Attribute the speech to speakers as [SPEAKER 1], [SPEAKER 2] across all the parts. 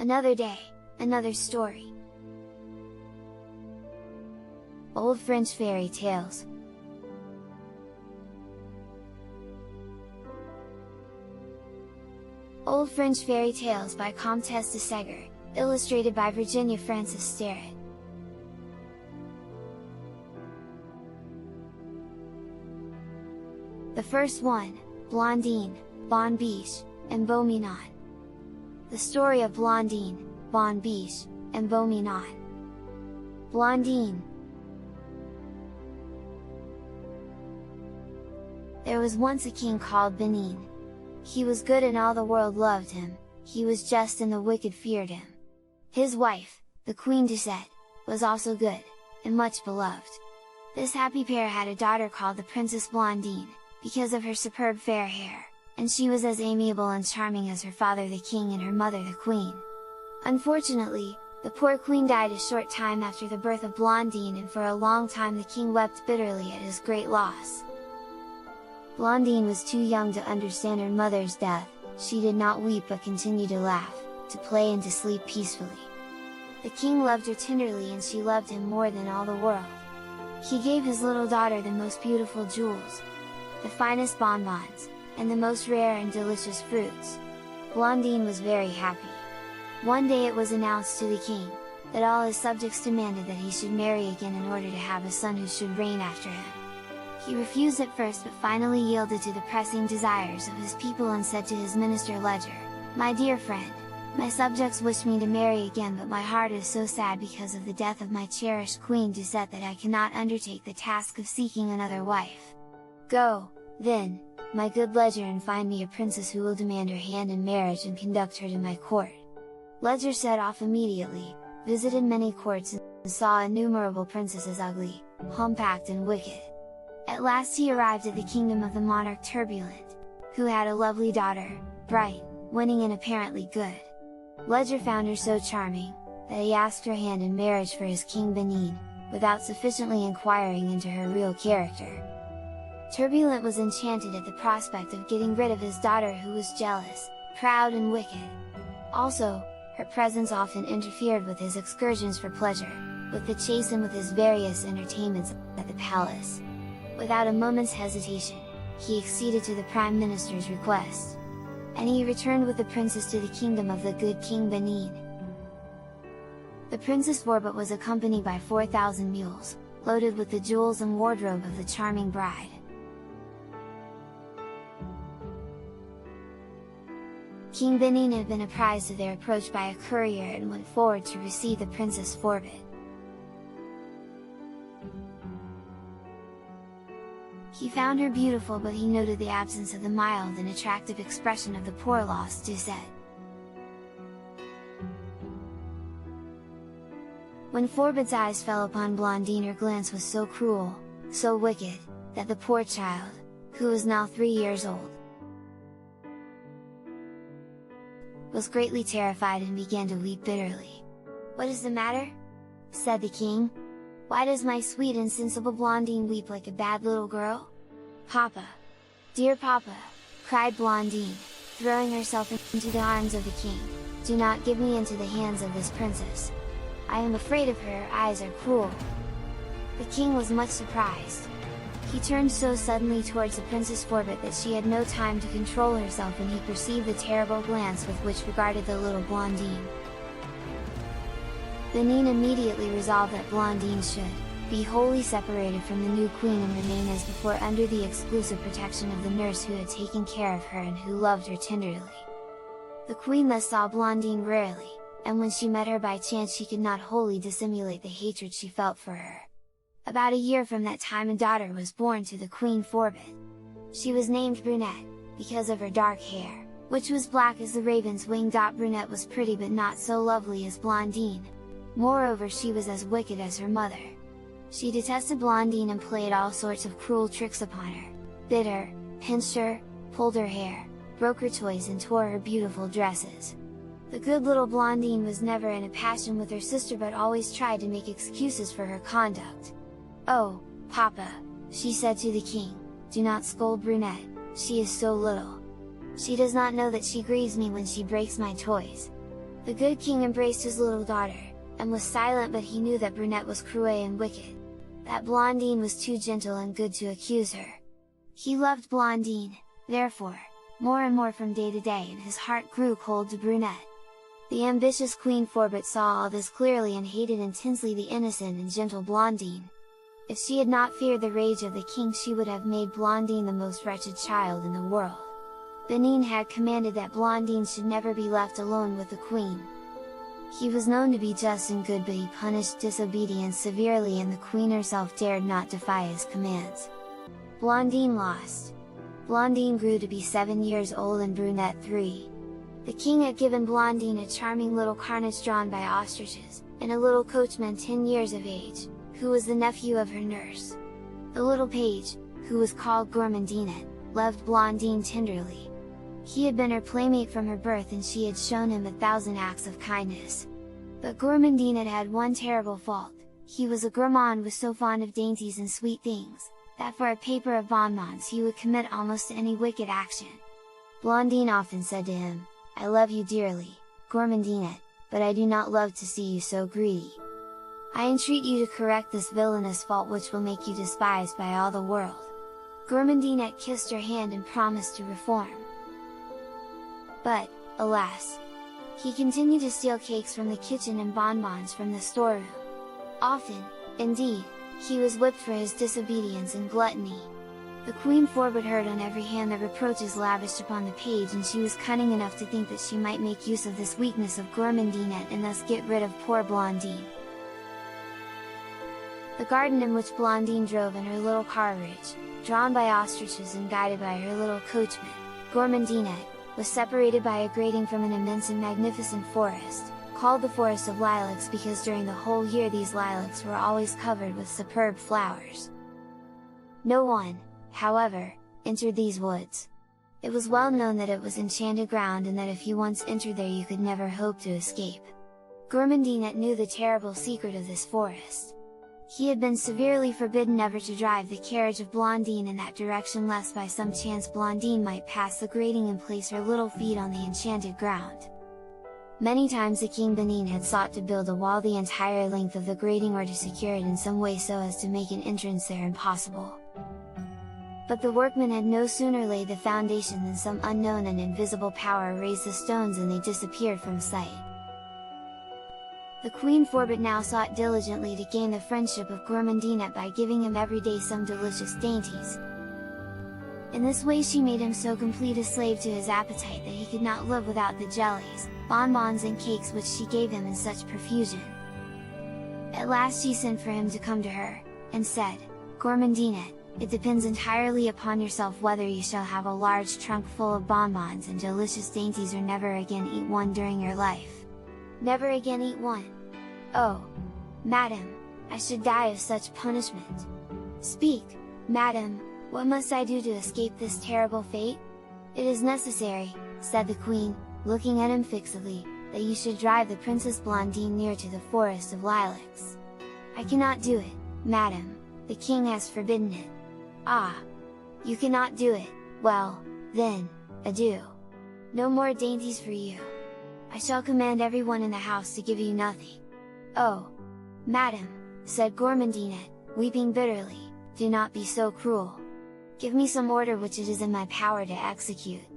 [SPEAKER 1] Another day, another story. Old French fairy tales. Old French Fairy Tales by Comtesse de Segur, illustrated by Virginia Frances Sterrett. The first one, Blondine, Bonne-Biche, and Beau-Minon. The story of Blondine, Bonne-Biche, and Beau-Minon. Blondine. There was once a king called Bonne-Biche. He was good and all the world loved him, he was just and the wicked feared him. His wife, the Queen Doucette, was also good, and much beloved. This happy pair had a daughter called the Princess Blondine, because of her superb fair hair, and she was as amiable and charming as her father the king and her mother the queen. Unfortunately, the poor queen died a short time after the birth of Blondine, and for a long time the king wept bitterly at his great loss. Blondine was too young to understand her mother's death. She did not weep but continued to laugh, to play and to sleep peacefully. The king loved her tenderly and she loved him more than all the world. He gave his little daughter the most beautiful jewels, the finest bonbons, and the most rare and delicious fruits. Blondine was very happy. One day it was announced to the king, that all his subjects demanded that he should marry again in order to have a son who should reign after him. He refused at first but finally yielded to the pressing desires of his people and said to his minister Ledger, "My dear friend, my subjects wish me to marry again, but my heart is so sad because of the death of my cherished Queen Doucette that I cannot undertake the task of seeking another wife. Go, then, my good Ledger, and find me a princess who will demand her hand in marriage and conduct her to my court." Ledger set off immediately, visited many courts and saw innumerable princesses ugly, humpacked and wicked. At last he arrived at the kingdom of the monarch Turbulent, who had a lovely daughter, bright, winning and apparently good. Ledger found her so charming, that he asked her hand in marriage for his king Bonne-Biche, without sufficiently inquiring into her real character. Turbulent was enchanted at the prospect of getting rid of his daughter, who was jealous, proud and wicked. Also, her presence often interfered with his excursions for pleasure, with the chase and with his various entertainments at the palace. Without a moment's hesitation, he acceded to the Prime Minister's request. And he returned with the princess to the kingdom of the good King Bonne-Biche. The Princess Forbette was accompanied by 4,000 mules, loaded with the jewels and wardrobe of the charming bride. King Bonne-Biche had been apprised of their approach by a courier and went forward to receive the Princess Forbette. He found her beautiful, but he noted the absence of the mild and attractive expression of the poor lost Doucette. When Forbette's eyes fell upon Blondine, her glance was so cruel, so wicked, that the poor child, who was now 3 years old, was greatly terrified and began to weep bitterly. "What is the matter?" said the king. "Why does my sweet and sensible Blondine weep like a bad little girl?" "Papa! Dear Papa!" cried Blondine, throwing herself into the arms of the king, "do not give me into the hands of this princess. I am afraid of her, her eyes are cruel." The king was much surprised. He turned so suddenly towards the Princess Forbette that she had no time to control herself, and he perceived the terrible glance with which regarded the little Blondine. Bonne-Biche immediately resolved that Blondine should be wholly separated from the new queen and remain as before under the exclusive protection of the nurse who had taken care of her and who loved her tenderly. The queen thus saw Blondine rarely, and when she met her by chance she could not wholly dissimulate the hatred she felt for her. About a year from that time a daughter was born to the Queen Forbette. She was named Brunette, because of her dark hair, which was black as the raven's wing. Brunette was pretty but not so lovely as Blondine. Moreover, she was as wicked as her mother. She detested Blondine and played all sorts of cruel tricks upon her, bit her, pinched her, pulled her hair, broke her toys and tore her beautiful dresses. The good little Blondine was never in a passion with her sister, but always tried to make excuses for her conduct. "Oh, Papa," she said to the king, "do not scold Brunette, she is so little. She does not know that she grieves me when she breaks my toys. The good king embraced his little daughter, and was silent, but he knew that Brunette was cruel and wicked, that Blondine was too gentle and good to accuse her. He loved Blondine, therefore, more and more from day to day, and his heart grew cold to Brunette. The ambitious Queen Forbette saw all this clearly and hated intensely the innocent and gentle Blondine. If she had not feared the rage of the king, she would have made Blondine the most wretched child in the world. Benin had commanded that Blondine should never be left alone with the queen. He was known to be just and good, but he punished disobedience severely, and the queen herself dared not defy his commands. Blondine lost. Blondine grew to be 7 years old and Brunette 3. The king had given Blondine a charming little carriage drawn by ostriches, and a little coachman 10 years of age, who was the nephew of her nurse. The little page, who was called Gourmandinette, loved Blondine tenderly. He had been her playmate from her birth, and she had shown him 1,000 acts of kindness. But Gourmandinette had one terrible fault: he was a gourmand, was so fond of dainties and sweet things, that for a paper of bonbons he would commit almost any wicked action. Blondine often said to him, "I love you dearly, Gourmandinette, but I do not love to see you so greedy. I entreat you to correct this villainous fault, which will make you despised by all the world." Gourmandinette kissed her hand and promised to reform. But, alas! He continued to steal cakes from the kitchen and bonbons from the storeroom. Often, indeed, he was whipped for his disobedience and gluttony. The Queen Forbette heard on every hand the reproaches lavished upon the page, and she was cunning enough to think that she might make use of this weakness of Gourmandinette and thus get rid of poor Blondine. The garden in which Blondine drove in her little carriage, drawn by ostriches and guided by her little coachman, Gourmandinette, was separated by a grating from an immense and magnificent forest, called the Forest of Lilacs, because during the whole year these lilacs were always covered with superb flowers. No one, however, entered these woods. It was well known that it was enchanted ground, and that if you once entered there you could never hope to escape. Gourmandinette knew the terrible secret of this forest. He had been severely forbidden never to drive the carriage of Blondine in that direction, lest by some chance Blondine might pass the grating and place her little feet on the enchanted ground. Many times the King Benin had sought to build a wall the entire length of the grating, or to secure it in some way so as to make an entrance there impossible. But the workmen had no sooner laid the foundation than some unknown and invisible power raised the stones, and they disappeared from sight. The Queen Forbette now sought diligently to gain the friendship of Gourmandinette by giving him every day some delicious dainties. In this way she made him so complete a slave to his appetite that he could not live without the jellies, bonbons and cakes which she gave him in such profusion. At last she sent for him to come to her, and said, "Gourmandinette, it depends entirely upon yourself whether you shall have a large trunk full of bonbons and delicious dainties, or never again eat one during your life." "Never again eat one? Oh! Madam, I should die of such punishment! Speak, madam, what must I do to escape this terrible fate?" "It is necessary," said the queen, looking at him fixedly, "that you should drive the Princess Blondine near to the Forest of Lilacs." "I cannot do it, madam, the king has forbidden it." "Ah! You cannot do it, well, then, adieu! No more dainties for you! I shall command everyone in the house to give you nothing." "Oh! Madam," said Gourmandinette, weeping bitterly, "do not be so cruel! Give me some order which it is in my power to execute.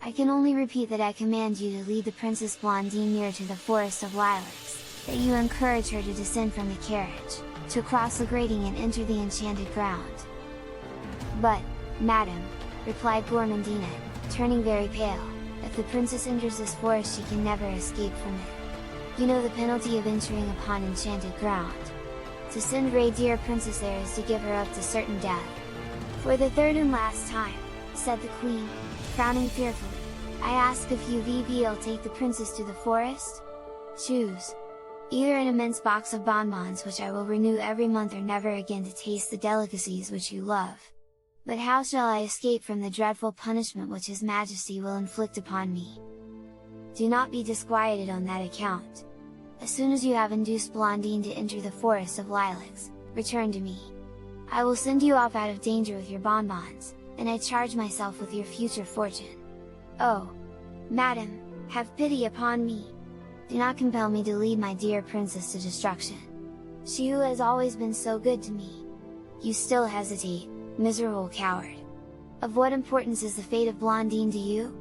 [SPEAKER 1] I can only repeat that I command you to lead the Princess Blondine near to the Forest of Lilacs, that you encourage her to descend from the carriage, to cross the grating and enter the enchanted ground." "But, madam," replied Gourmandinette, turning very pale, "if the princess enters this forest she can never escape from it. You know the penalty of entering upon enchanted ground. To send dear princess there is to give her up to certain death." "For the third and last time," said the queen, frowning fearfully, "I ask if you will take the princess to the forest? Choose! Either an immense box of bonbons which I will renew every month, or never again to taste the delicacies which you love. But how shall I escape from the dreadful punishment which His Majesty will inflict upon me? Do not be disquieted on that account. As soon as you have induced Blondine to enter the Forest of Lilacs, return to me. I will send you off out of danger with your bonbons, and I charge myself with your future fortune. Oh! Madam, have pity upon me! do not compel me to lead my dear princess to destruction. She who has always been so good to me. You still hesitate, miserable coward! Of what importance is the fate of Blondine to you?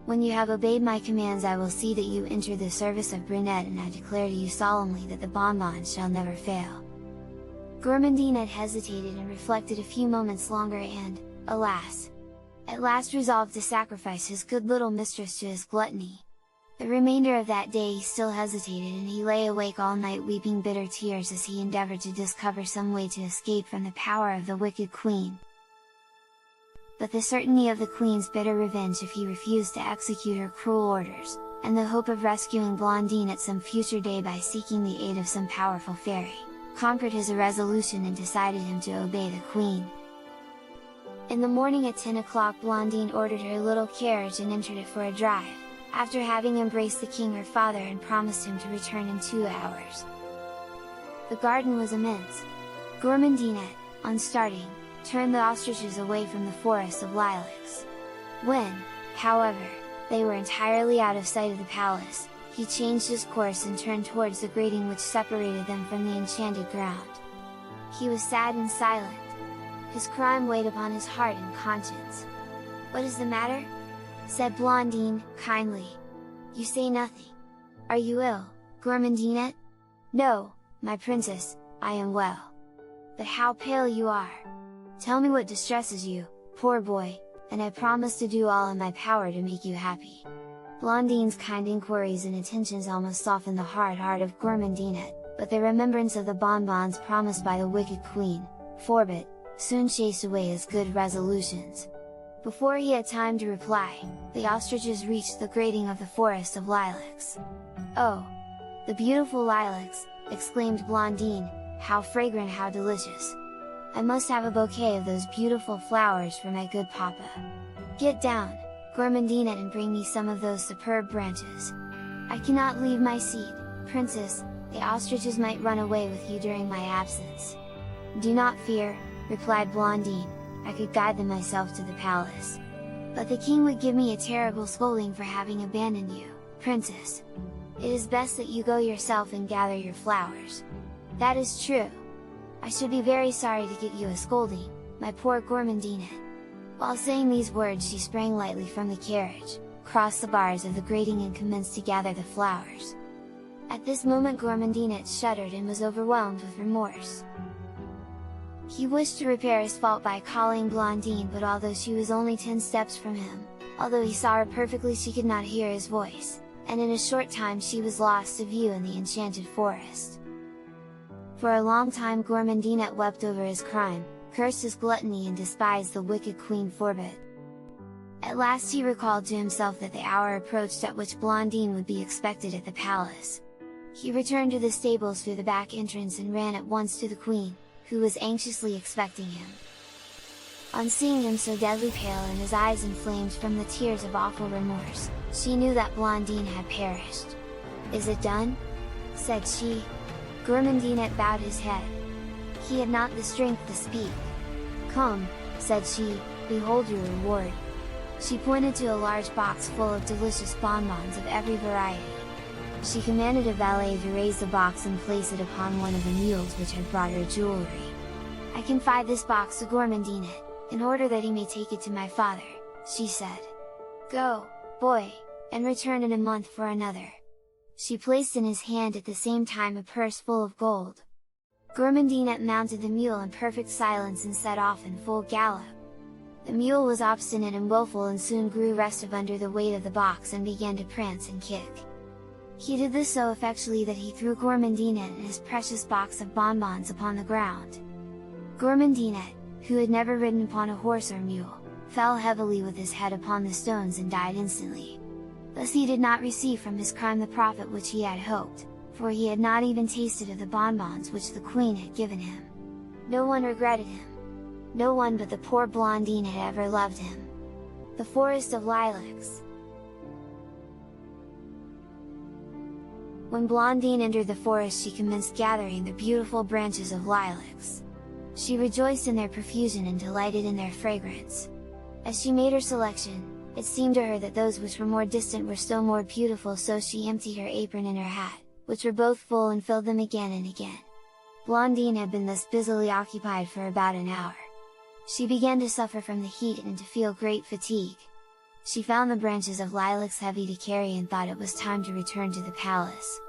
[SPEAKER 1] When you have obeyed my commands I will see that you enter the service of Brunette, and I declare to you solemnly that the bonbons shall never fail." Gourmandine had hesitated and reflected a few moments longer and, alas! At last resolved to sacrifice his good little mistress to his gluttony. The remainder of that day he still hesitated, and he lay awake all night weeping bitter tears as he endeavoured to discover some way to escape from the power of the wicked queen. But the certainty of the queen's bitter revenge if he refused to execute her cruel orders, and the hope of rescuing Blondine at some future day by seeking the aid of some powerful fairy, conquered his irresolution and decided him to obey the queen. In the morning at 10 o'clock Blondine ordered her little carriage and entered it for a drive, after having embraced the king her father and promised him to return in 2 hours. The garden was immense. Gourmandine, on starting, turned the ostriches away from the forest of lilacs. When, however, they were entirely out of sight of the palace, he changed his course and turned towards the grating which separated them from the enchanted ground. He was sad and silent. His crime weighed upon his heart and conscience. "What is the matter?" said Blondine, kindly. "You say nothing. Are you ill, Gourmandine?" "No, my princess, I am well. But how pale you are! Tell me what distresses you, poor boy, and I promise to do all in my power to make you happy." Blondine's kind inquiries and attentions almost softened the hard heart of Gourmandine, but the remembrance of the bonbons promised by the wicked queen, Forbet, soon chased away his good resolutions. Before he had time to reply, the ostriches reached the grating of the forest of lilacs. "Oh! The beautiful lilacs!" exclaimed Blondine, "how fragrant, how delicious! I must have a bouquet of those beautiful flowers for my good papa. Get down, Gourmandine, and bring me some of those superb branches. I cannot leave my seat, princess, the ostriches might run away with you during my absence." "Do not fear," replied Blondine, "I could guide them myself to the palace. But the king would give me a terrible scolding for having abandoned you, princess. It is best that you go yourself and gather your flowers." "That is true. I should be very sorry to get you a scolding, my poor Gourmandine." While saying these words she sprang lightly from the carriage, crossed the bars of the grating and commenced to gather the flowers. At this moment Gourmandine shuddered and was overwhelmed with remorse. He wished to repair his fault by calling Blondine, but although she was only 10 steps from him, although he saw her perfectly, she could not hear his voice, and in a short time she was lost to view in the enchanted forest. For a long time Gourmandine wept over his crime, cursed his gluttony and despised the wicked Queen Forbet. At last he recalled to himself that the hour approached at which Blondine would be expected at the palace. He returned to the stables through the back entrance and ran at once to the queen, who was anxiously expecting him. On seeing him so deadly pale and his eyes inflamed from the tears of awful remorse, she knew that Blondine had perished. "Is it done?" said she. Gourmandine bowed his head. He had not the strength to speak. "Come," said she, "behold your reward." She pointed to a large box full of delicious bonbons of every variety. She commanded a valet to raise the box and place it upon one of the mules which had brought her jewelry. "I confide this box to Gourmandine, in order that he may take it to my father," she said. "Go, boy, and return in a month for another." She placed in his hand at the same time a purse full of gold. Gourmandine mounted the mule in perfect silence and set off in full gallop. The mule was obstinate and willful and soon grew restive under the weight of the box and began to prance and kick. He did this so effectually that he threw Gourmandine and his precious box of bonbons upon the ground. Gourmandine, who had never ridden upon a horse or mule, fell heavily with his head upon the stones and died instantly. Thus he did not receive from his crime the profit which he had hoped, for he had not even tasted of the bonbons which the queen had given him. No one regretted him. No one but the poor Blondine had ever loved him. The Forest of Lilacs. When Blondine entered the forest she commenced gathering the beautiful branches of lilacs. She rejoiced in their profusion and delighted in their fragrance. As she made her selection, It seemed to her that those which were more distant were still more beautiful, so she emptied her apron and her hat, which were both full, and filled them again and again. Blondine had been thus busily occupied for about an hour. She began to suffer from the heat and to feel great fatigue. She found the branches of lilacs heavy to carry and thought it was time to return to the palace.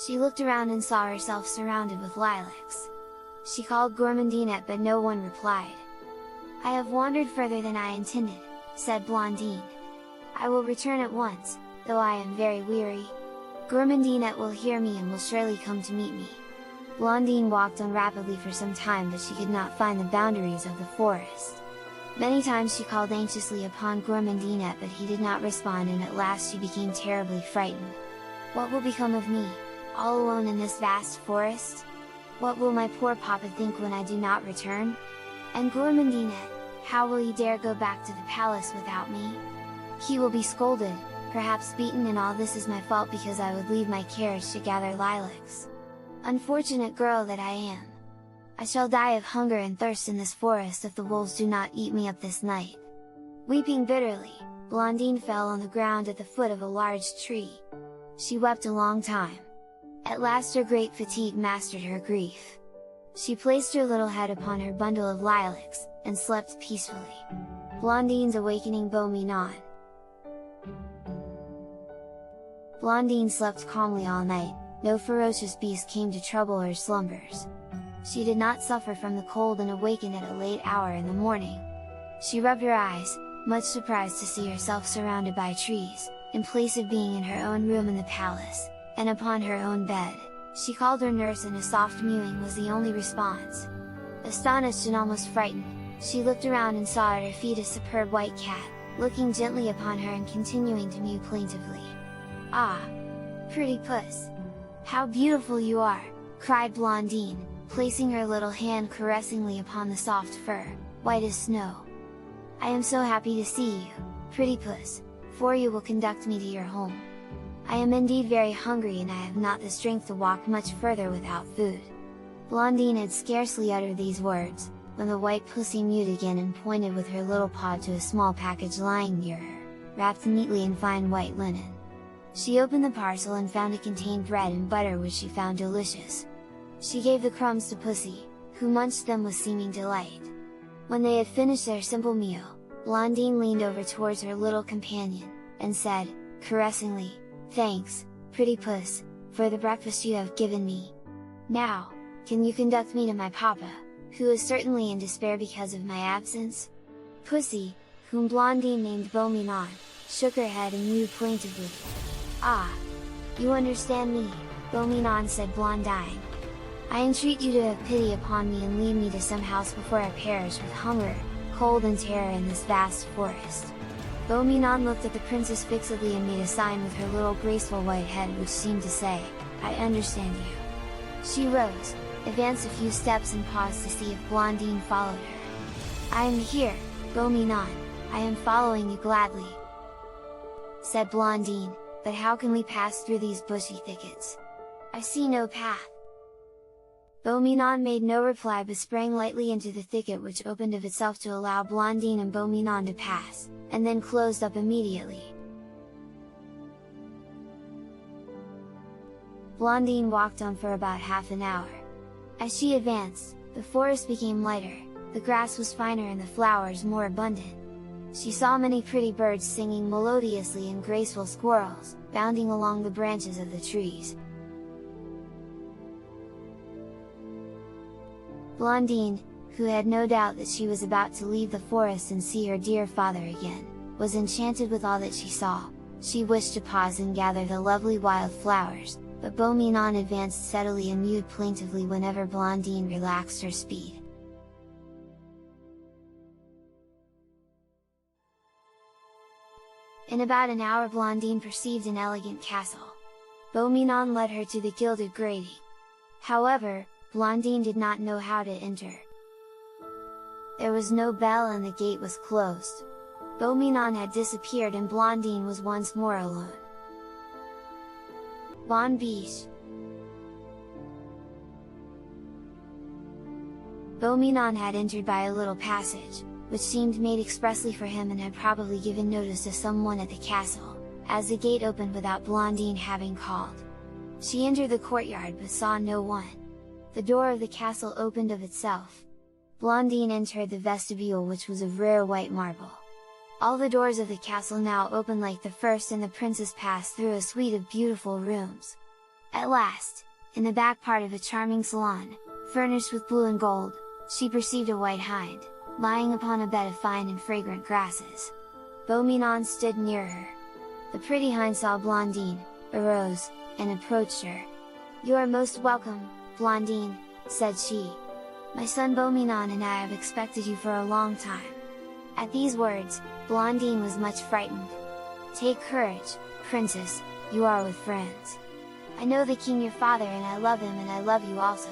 [SPEAKER 1] She looked around and saw herself surrounded with lilacs. She called Gourmandinette, but no one replied. "I have wandered further than I intended," said Blondine. "I will return at once, though I am very weary. Gourmandinette will hear me and will surely come to meet me." Blondine walked on rapidly for some time, but she could not find the boundaries of the forest. Many times she called anxiously upon Gourmandinette, but he did not respond, and at last she became terribly frightened. "What will become of me, all alone in this vast forest? What will my poor papa think when I do not return? And Gourmandinette, how will he dare go back to the palace without me? He will be scolded, perhaps beaten, and all this is my fault because I would leave my carriage to gather lilacs. Unfortunate girl that I am! I shall die of hunger and thirst in this forest if the wolves do not eat me up this night." Weeping bitterly, Blondine fell on the ground at the foot of a large tree. She wept a long time. At last her great fatigue mastered her grief. She placed her little head upon her bundle of lilacs, and slept peacefully. Blondine's awakening. Beau-Minon. Blondine slept calmly all night, no ferocious beast came to trouble her slumbers. She did not suffer from the cold and awakened at a late hour in the morning. She rubbed her eyes, much surprised to see herself surrounded by trees, in place of being in her own room in the palace, and upon her own bed. She called her nurse, and a soft mewing was the only response. Astonished and almost frightened, she looked around and saw at her feet a superb white cat, looking gently upon her and continuing to mew plaintively. "Ah! Pretty puss! How beautiful you are!" cried Blondine, placing her little hand caressingly upon the soft fur, white as snow. "I am so happy to see you, pretty puss, for you will conduct me to your home. I am indeed very hungry, and I have not the strength to walk much further without food." Blondine had scarcely uttered these words, when the white pussy mewed again and pointed with her little paw to a small package lying near her, wrapped neatly in fine white linen. She opened the parcel and found it contained bread and butter, which she found delicious. She gave the crumbs to Pussy, who munched them with seeming delight. When they had finished their simple meal, Blondine leaned over towards her little companion, and said, caressingly, "Thanks, pretty puss, for the breakfast you have given me. Now, can you conduct me to my papa, who is certainly in despair because of my absence?" Pussy, whom Blondine named Beau-Minon, shook her head and mewed plaintively. "Ah! You understand me, Beau-Minon," said Blondine. "I entreat you to have pity upon me and lead me to some house before I perish with hunger, cold and terror in this vast forest." Beau-Minon looked at the princess fixedly and made a sign with her little graceful white head, which seemed to say, "I understand you." She rose, advanced a few steps and paused to see if Blondine followed her. "I am here, Beau-Minon, I am following you gladly," said Blondine, "but how can we pass through these bushy thickets? I see no path." Beau-Minon made no reply, but sprang lightly into the thicket, which opened of itself to allow Blondine and Beau-Minon to pass, and then closed up immediately. Blondine walked on for about half an hour. As she advanced, the forest became lighter, the grass was finer and the flowers more abundant. She saw many pretty birds singing melodiously and graceful squirrels, bounding along the branches of the trees. Blondine, who had no doubt that she was about to leave the forest and see her dear father again, was enchanted with all that she saw. She wished to pause and gather the lovely wild flowers, but Beau-Minon advanced steadily and mewed plaintively whenever Blondine relaxed her speed. In about an hour Blondine perceived an elegant castle. Beau-Minon led her to the gilded grating. However, Blondine did not know how to enter. There was no bell and the gate was closed. Beau-Minon had disappeared and Blondine was once more alone. Bonne-Biche. Beau-Minon had entered by a little passage, which seemed made expressly for him and had probably given notice to someone at the castle, as the gate opened without Blondine having called. She entered the courtyard but saw no one. The door of the castle opened of itself. Blondine entered the vestibule, which was of rare white marble. All the doors of the castle now opened like the first, and the princess passed through a suite of beautiful rooms. At last, in the back part of a charming salon, furnished with blue and gold, she perceived a white hind, lying upon a bed of fine and fragrant grasses. Beau-Minon stood near her. The pretty hind saw Blondine, arose, and approached her. "You are most welcome, Blondine," said she. "My son Beau-Minon and I have expected you for a long time." At these words, Blondine was much frightened. "Take courage, princess, you are with friends. I know the king your father, and I love him, and I love you also."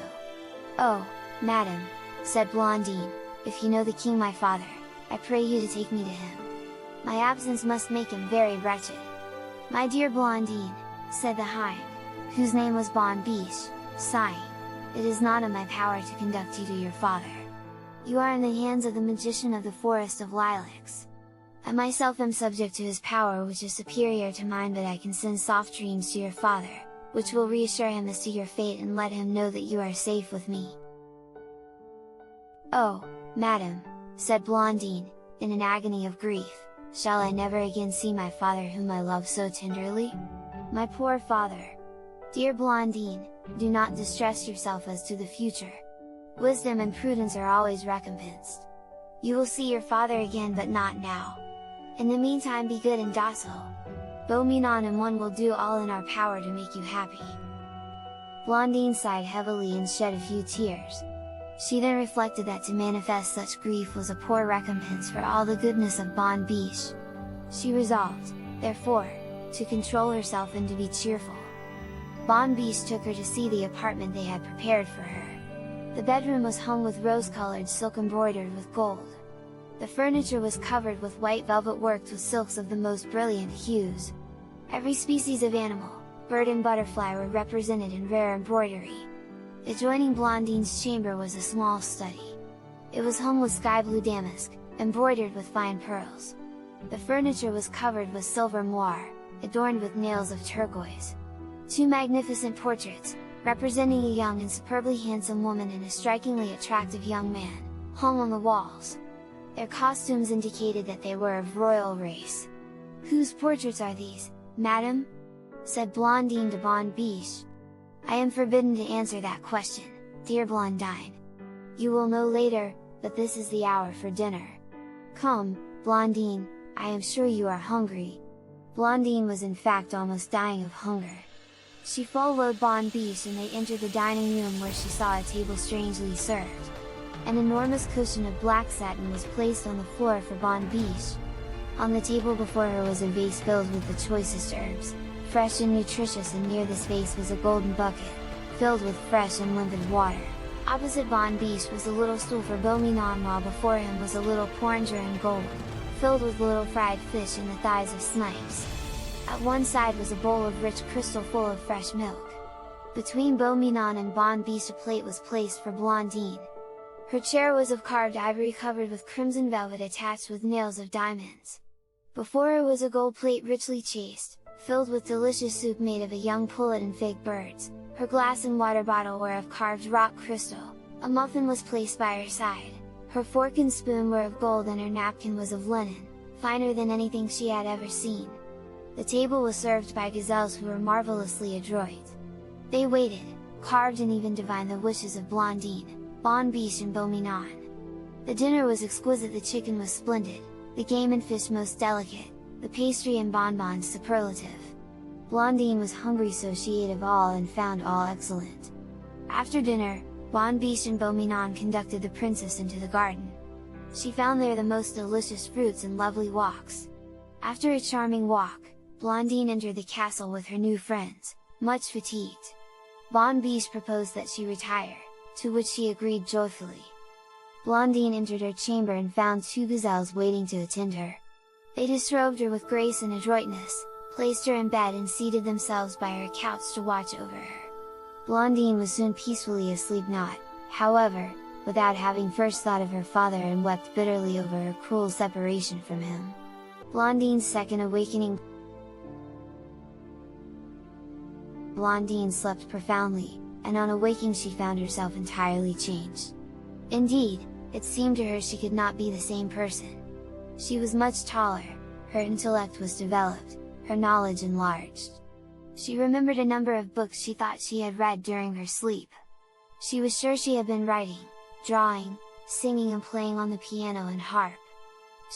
[SPEAKER 1] "Oh, madam," said Blondine, "if you know the king my father, I pray you to take me to him. My absence must make him very wretched." "My dear Blondine," said the hind, whose name was Bonne-Biche, sighing, "it is not in my power to conduct you to your father. You are in the hands of the magician of the forest of lilacs. I myself am subject to his power, which is superior to mine, but I can send soft dreams to your father, which will reassure him as to your fate and let him know that you are safe with me." "Oh, madam," said Blondine, in an agony of grief, "shall I never again see my father whom I love so tenderly? My poor father! Dear Blondine, do not distress yourself as to the future. Wisdom and prudence are always recompensed. You will see your father again, but not now. In the meantime be good and docile. Beau-Minon and one will do all in our power to make you happy." Blondine sighed heavily and shed a few tears. She then reflected that to manifest such grief was a poor recompense for all the goodness of Bonne-Biche. She resolved, therefore, to control herself and to be cheerful. Bonne-Biche took her to see the apartment they had prepared for her. The bedroom was hung with rose-colored silk embroidered with gold. The furniture was covered with white velvet worked with silks of the most brilliant hues. Every species of animal, bird and butterfly were represented in rare embroidery. Adjoining Blondine's chamber was a small study. It was hung with sky blue damask, embroidered with fine pearls. The furniture was covered with silver moire, adorned with nails of turquoise. Two magnificent portraits, representing a young and superbly handsome woman and a strikingly attractive young man, hung on the walls. Their costumes indicated that they were of royal race. "Whose portraits are these, madam?" said Blondine to Bonne-Biche. "I am forbidden to answer that question, dear Blondine. You will know later, but this is the hour for dinner. Come, Blondine, I am sure you are hungry." Blondine was in fact almost dying of hunger. She followed Bonne-Biche and they entered the dining room, where she saw a table strangely served. An enormous cushion of black satin was placed on the floor for Bonne-Biche. On the table before her was a vase filled with the choicest herbs, fresh and nutritious, and near this vase was a golden bucket, filled with fresh and limpid water. Opposite Bonne-Biche was a little stool for Beau-Minon, while before him was a little porringer in gold, filled with little fried fish and the thighs of snipes. At one side was a bowl of rich crystal full of fresh milk. Between Beau-Minon and Bonne-Biche a plate was placed for Blondine. Her chair was of carved ivory covered with crimson velvet attached with nails of diamonds. Before her was a gold plate richly chased, filled with delicious soup made of a young pullet and fig birds. Her glass and water bottle were of carved rock crystal, a muffin was placed by her side, her fork and spoon were of gold, and her napkin was of linen, finer than anything she had ever seen. The table was served by gazelles who were marvelously adroit. They waited, carved and even divined the wishes of Blondine, Bonne-Biche and Beau-Minon. The dinner was exquisite, the chicken was splendid, the game and fish most delicate, the pastry and bonbons superlative. Blondine was hungry, so she ate of all and found all excellent. After dinner, Bonne-Biche and Beau-Minon conducted the princess into the garden. She found there the most delicious fruits and lovely walks. After a charming walk, Blondine entered the castle with her new friends, much fatigued. Bonne-Biche proposed that she retire, to which she agreed joyfully. Blondine entered her chamber and found two gazelles waiting to attend her. They disrobed her with grace and adroitness, placed her in bed and seated themselves by her couch to watch over her. Blondine was soon peacefully asleep, not, however, without having first thought of her father and wept bitterly over her cruel separation from him. Blondine's second awakening. Blondine slept profoundly, and on awaking she found herself entirely changed. Indeed, it seemed to her she could not be the same person. She was much taller, her intellect was developed, her knowledge enlarged. She remembered a number of books she thought she had read during her sleep. She was sure she had been writing, drawing, singing and playing on the piano and harp.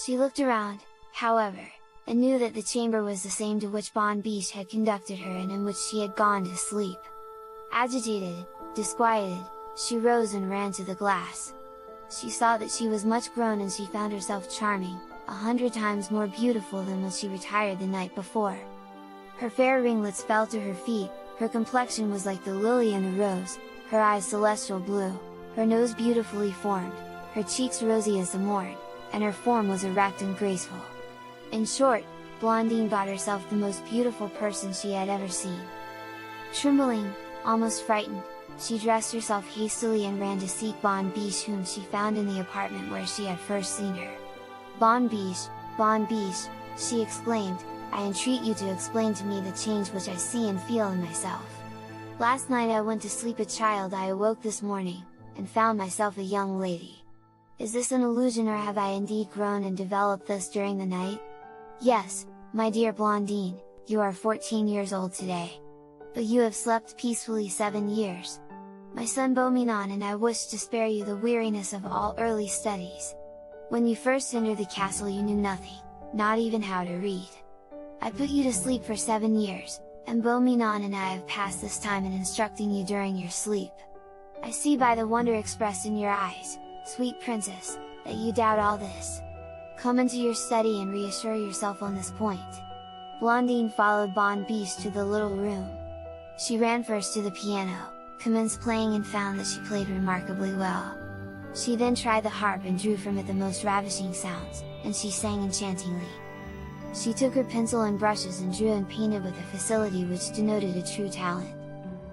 [SPEAKER 1] She looked around, however, and knew that the chamber was the same to which Bonne-Biche had conducted her and in which she had gone to sleep. Agitated, disquieted, she rose and ran to the glass. She saw that she was much grown and she found herself charming, 100 times more beautiful than when she retired the night before. Her fair ringlets fell to her feet, her complexion was like the lily and the rose, her eyes celestial blue, her nose beautifully formed, her cheeks rosy as the morn, and her form was erect and graceful. In short, Blondine thought herself the most beautiful person she had ever seen. Trembling, almost frightened, she dressed herself hastily and ran to seek Bonne-Biche, whom she found in the apartment where she had first seen her. "Bonne-Biche, Bonne-Biche," she exclaimed, "I entreat you to explain to me the change which I see and feel in myself. Last night I went to sleep a child, I awoke this morning, and found myself a young lady. Is this an illusion, or have I indeed grown and developed thus during the night? Yes, my dear Blondine, you are 14 years old today. But you have slept peacefully 7 years. My son Beau-Minon and I wish to spare you the weariness of all early studies. When you first entered the castle you knew nothing, not even how to read. I put you to sleep for 7 years, and Beau-Minon and I have passed this time in instructing you during your sleep. I see by the wonder expressed in your eyes, sweet princess, that you doubt all this. Come into your study and reassure yourself on this point." Blondine followed Bonne-Biche to the little room. She ran first to the piano, commenced playing and found that she played remarkably well. She then tried the harp and drew from it the most ravishing sounds, and she sang enchantingly. She took her pencil and brushes and drew and painted with a facility which denoted a true talent.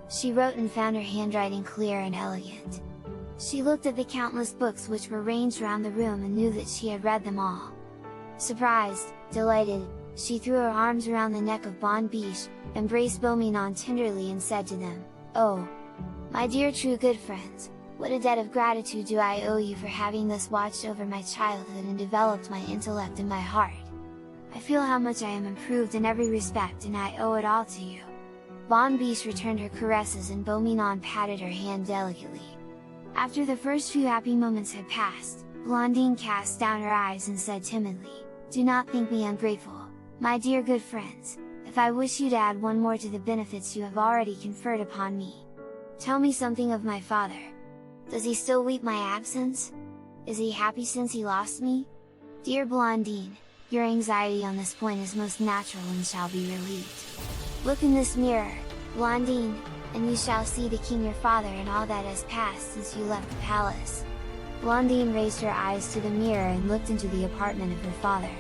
[SPEAKER 1] She wrote and found her handwriting clear and elegant. She looked at the countless books which were ranged round the room and knew that she had read them all. Surprised, delighted, she threw her arms around the neck of Bonne-Biche, embraced Beau-Minon tenderly and said to them, "Oh, my dear true good friends, what a debt of gratitude do I owe you for having thus watched over my childhood and developed my intellect and my heart. I feel how much I am improved in every respect and I owe it all to you." Bonne-Biche returned her caresses and Beau-Minon patted her hand delicately. After the first few happy moments had passed, Blondine cast down her eyes and said timidly, "Do not think me ungrateful, my dear good friends, if I wish you to add one more to the benefits you have already conferred upon me. Tell me something of my father. Does he still weep my absence? Is he happy since he lost me? Dear Blondine, your anxiety on this point is most natural and shall be relieved. Look in this mirror, Blondine, and you shall see the king your father and all that has passed since you left the palace." Blondine raised her eyes to the mirror and looked into the apartment of her father.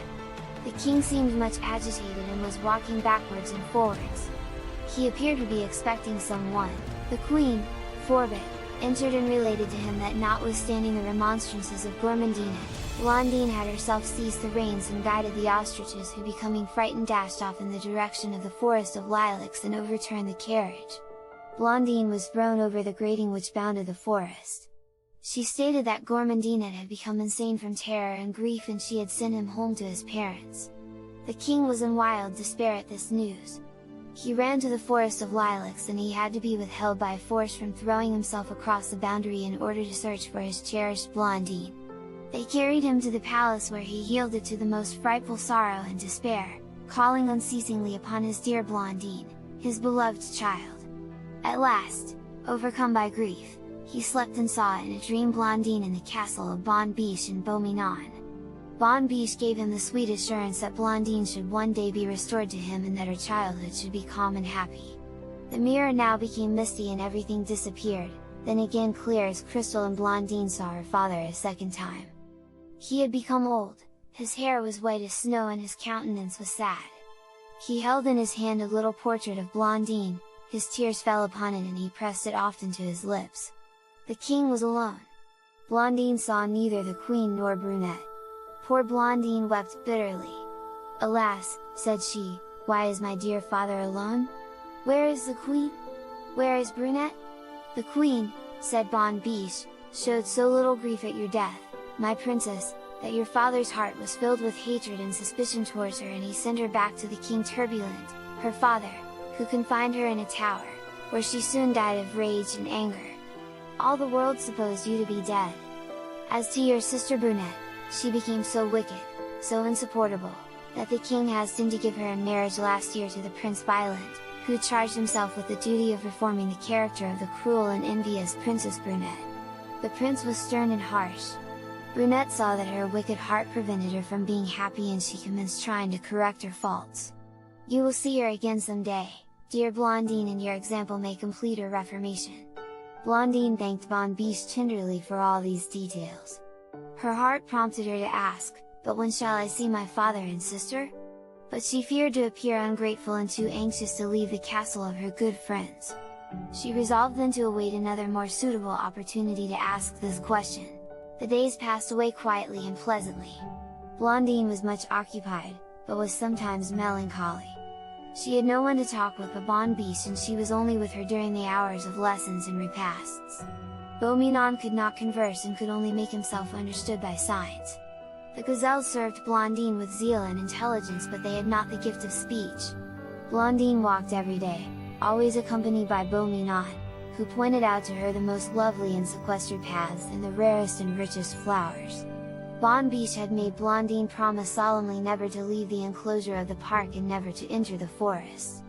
[SPEAKER 1] The king seemed much agitated and was walking backwards and forwards. He appeared to be expecting someone. The queen, Forbet, entered and related to him that notwithstanding the remonstrances of Blondine, Blondine had herself seized the reins and guided the ostriches, who becoming frightened dashed off in the direction of the forest of lilacs and overturned the carriage. Blondine was thrown over the grating which bounded the forest. She stated that Gourmandine had become insane from terror and grief and she had sent him home to his parents. The king was in wild despair at this news. He ran to the forest of lilacs and he had to be withheld by force from throwing himself across the boundary in order to search for his cherished Blondine. They carried him to the palace where he yielded to the most frightful sorrow and despair, calling unceasingly upon his dear Blondine, his beloved child. At last, overcome by grief, he slept and saw in a dream Blondine in the castle of Bonne-Biche and Beau-Minon. Bonne-Biche gave him the sweet assurance that Blondine should one day be restored to him and that her childhood should be calm and happy. The mirror now became misty and everything disappeared, then again clear as crystal, and Blondine saw her father a second time. He had become old, his hair was white as snow and his countenance was sad. He held in his hand a little portrait of Blondine, his tears fell upon it and he pressed it often to his lips. The king was alone. Blondine saw neither the queen nor Brunette. Poor Blondine wept bitterly. "Alas," said she, "why is my dear father alone? Where is the queen? Where is Brunette?" "The queen," said Bonne-Biche, "showed so little grief at your death, my princess, that your father's heart was filled with hatred and suspicion towards her, and he sent her back to the king Turbulent, her father, who confined her in a tower, where she soon died of rage and anger. All the world supposed you to be dead. As to your sister Brunette, she became so wicked, so insupportable, that the king hastened to give her in marriage last year to the Prince Violent, who charged himself with the duty of reforming the character of the cruel and envious Princess Brunette. The prince was stern and harsh. Brunette saw that her wicked heart prevented her from being happy, and she commenced trying to correct her faults. You will see her again someday, dear Blondine, and your example may complete her reformation." Blondine thanked Bonne-Biche tenderly for all these details. Her heart prompted her to ask, "But when shall I see my father and sister?" But she feared to appear ungrateful and too anxious to leave the castle of her good friends. She resolved then to await another more suitable opportunity to ask this question. The days passed away quietly and pleasantly. Blondine was much occupied, but was sometimes melancholy. She had no one to talk with but Bonne-Biche, and she was only with her during the hours of lessons and repasts. Beau-Minon could not converse and could only make himself understood by signs. The gazelles served Blondine with zeal and intelligence, but they had not the gift of speech. Blondine walked every day, always accompanied by Beau-Minon, who pointed out to her the most lovely and sequestered paths and the rarest and richest flowers. Bonne-Biche had made Blondine promise solemnly never to leave the enclosure of the park and never to enter the forest.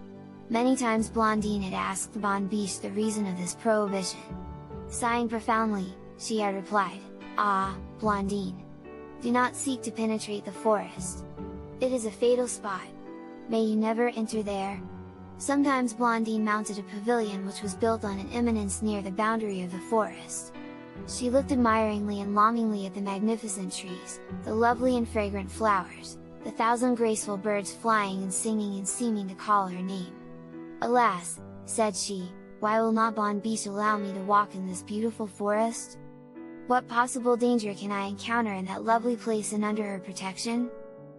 [SPEAKER 1] Many times Blondine had asked Bonne-Biche the reason of this prohibition. Sighing profoundly, she had replied, "Ah, Blondine! Do not seek to penetrate the forest. It is a fatal spot. May you never enter there." Sometimes Blondine mounted a pavilion which was built on an eminence near the boundary of the forest. She looked admiringly and longingly at the magnificent trees, the lovely and fragrant flowers, the thousand graceful birds flying and singing and seeming to call her name. "Alas," said she, "why will not Bonne-Biche allow me to walk in this beautiful forest? What possible danger can I encounter in that lovely place and under her protection?"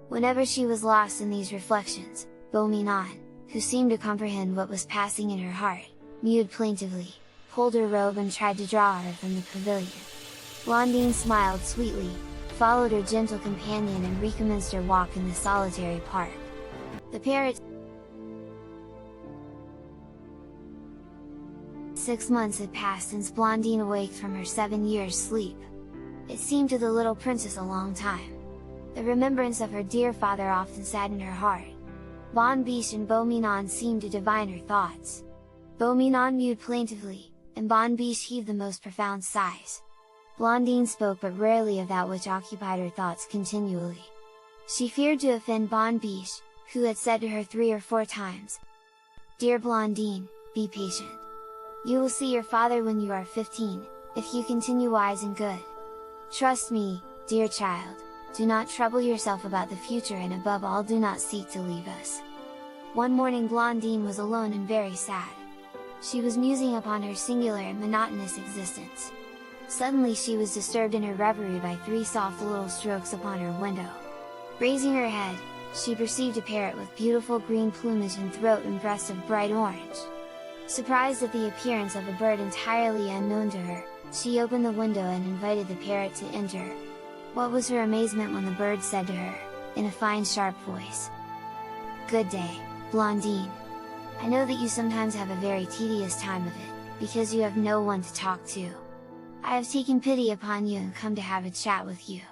[SPEAKER 1] Whenever she was lost in these reflections, Beau-Minon, who seemed to comprehend what was passing in her heart, mewed plaintively, pulled her robe and tried to draw her from the pavilion. Blondine smiled sweetly, followed her gentle companion and recommenced her walk in the solitary park. The parrot. 6 months had passed since Blondine awaked from her 7 years' sleep. It seemed to the little princess a long time. The remembrance of her dear father often saddened her heart. Bonne-Biche and Beau-Minon seemed to divine her thoughts. Beau-Minon mewed plaintively, and Bonne-Biche heaved the most profound sighs. Blondine spoke but rarely of that which occupied her thoughts continually. She feared to offend Bonne-Biche, who had said to her 3 or 4 times, "Dear Blondine, be patient. You will see your father when you are 15, if you continue wise and good. Trust me, dear child, do not trouble yourself about the future, and above all do not seek to leave us." One morning Blondine was alone and very sad. She was musing upon her singular and monotonous existence. Suddenly she was disturbed in her reverie by 3 soft little strokes upon her window. Raising her head, she perceived a parrot with beautiful green plumage and throat and breast of bright orange. Surprised at the appearance of a bird entirely unknown to her, she opened the window and invited the parrot to enter. What was her amazement when the bird said to her, in a fine sharp voice, "Good day, Blondine! I know that you sometimes have a very tedious time of it, because you have no one to talk to. I have taken pity upon you and come to have a chat with you.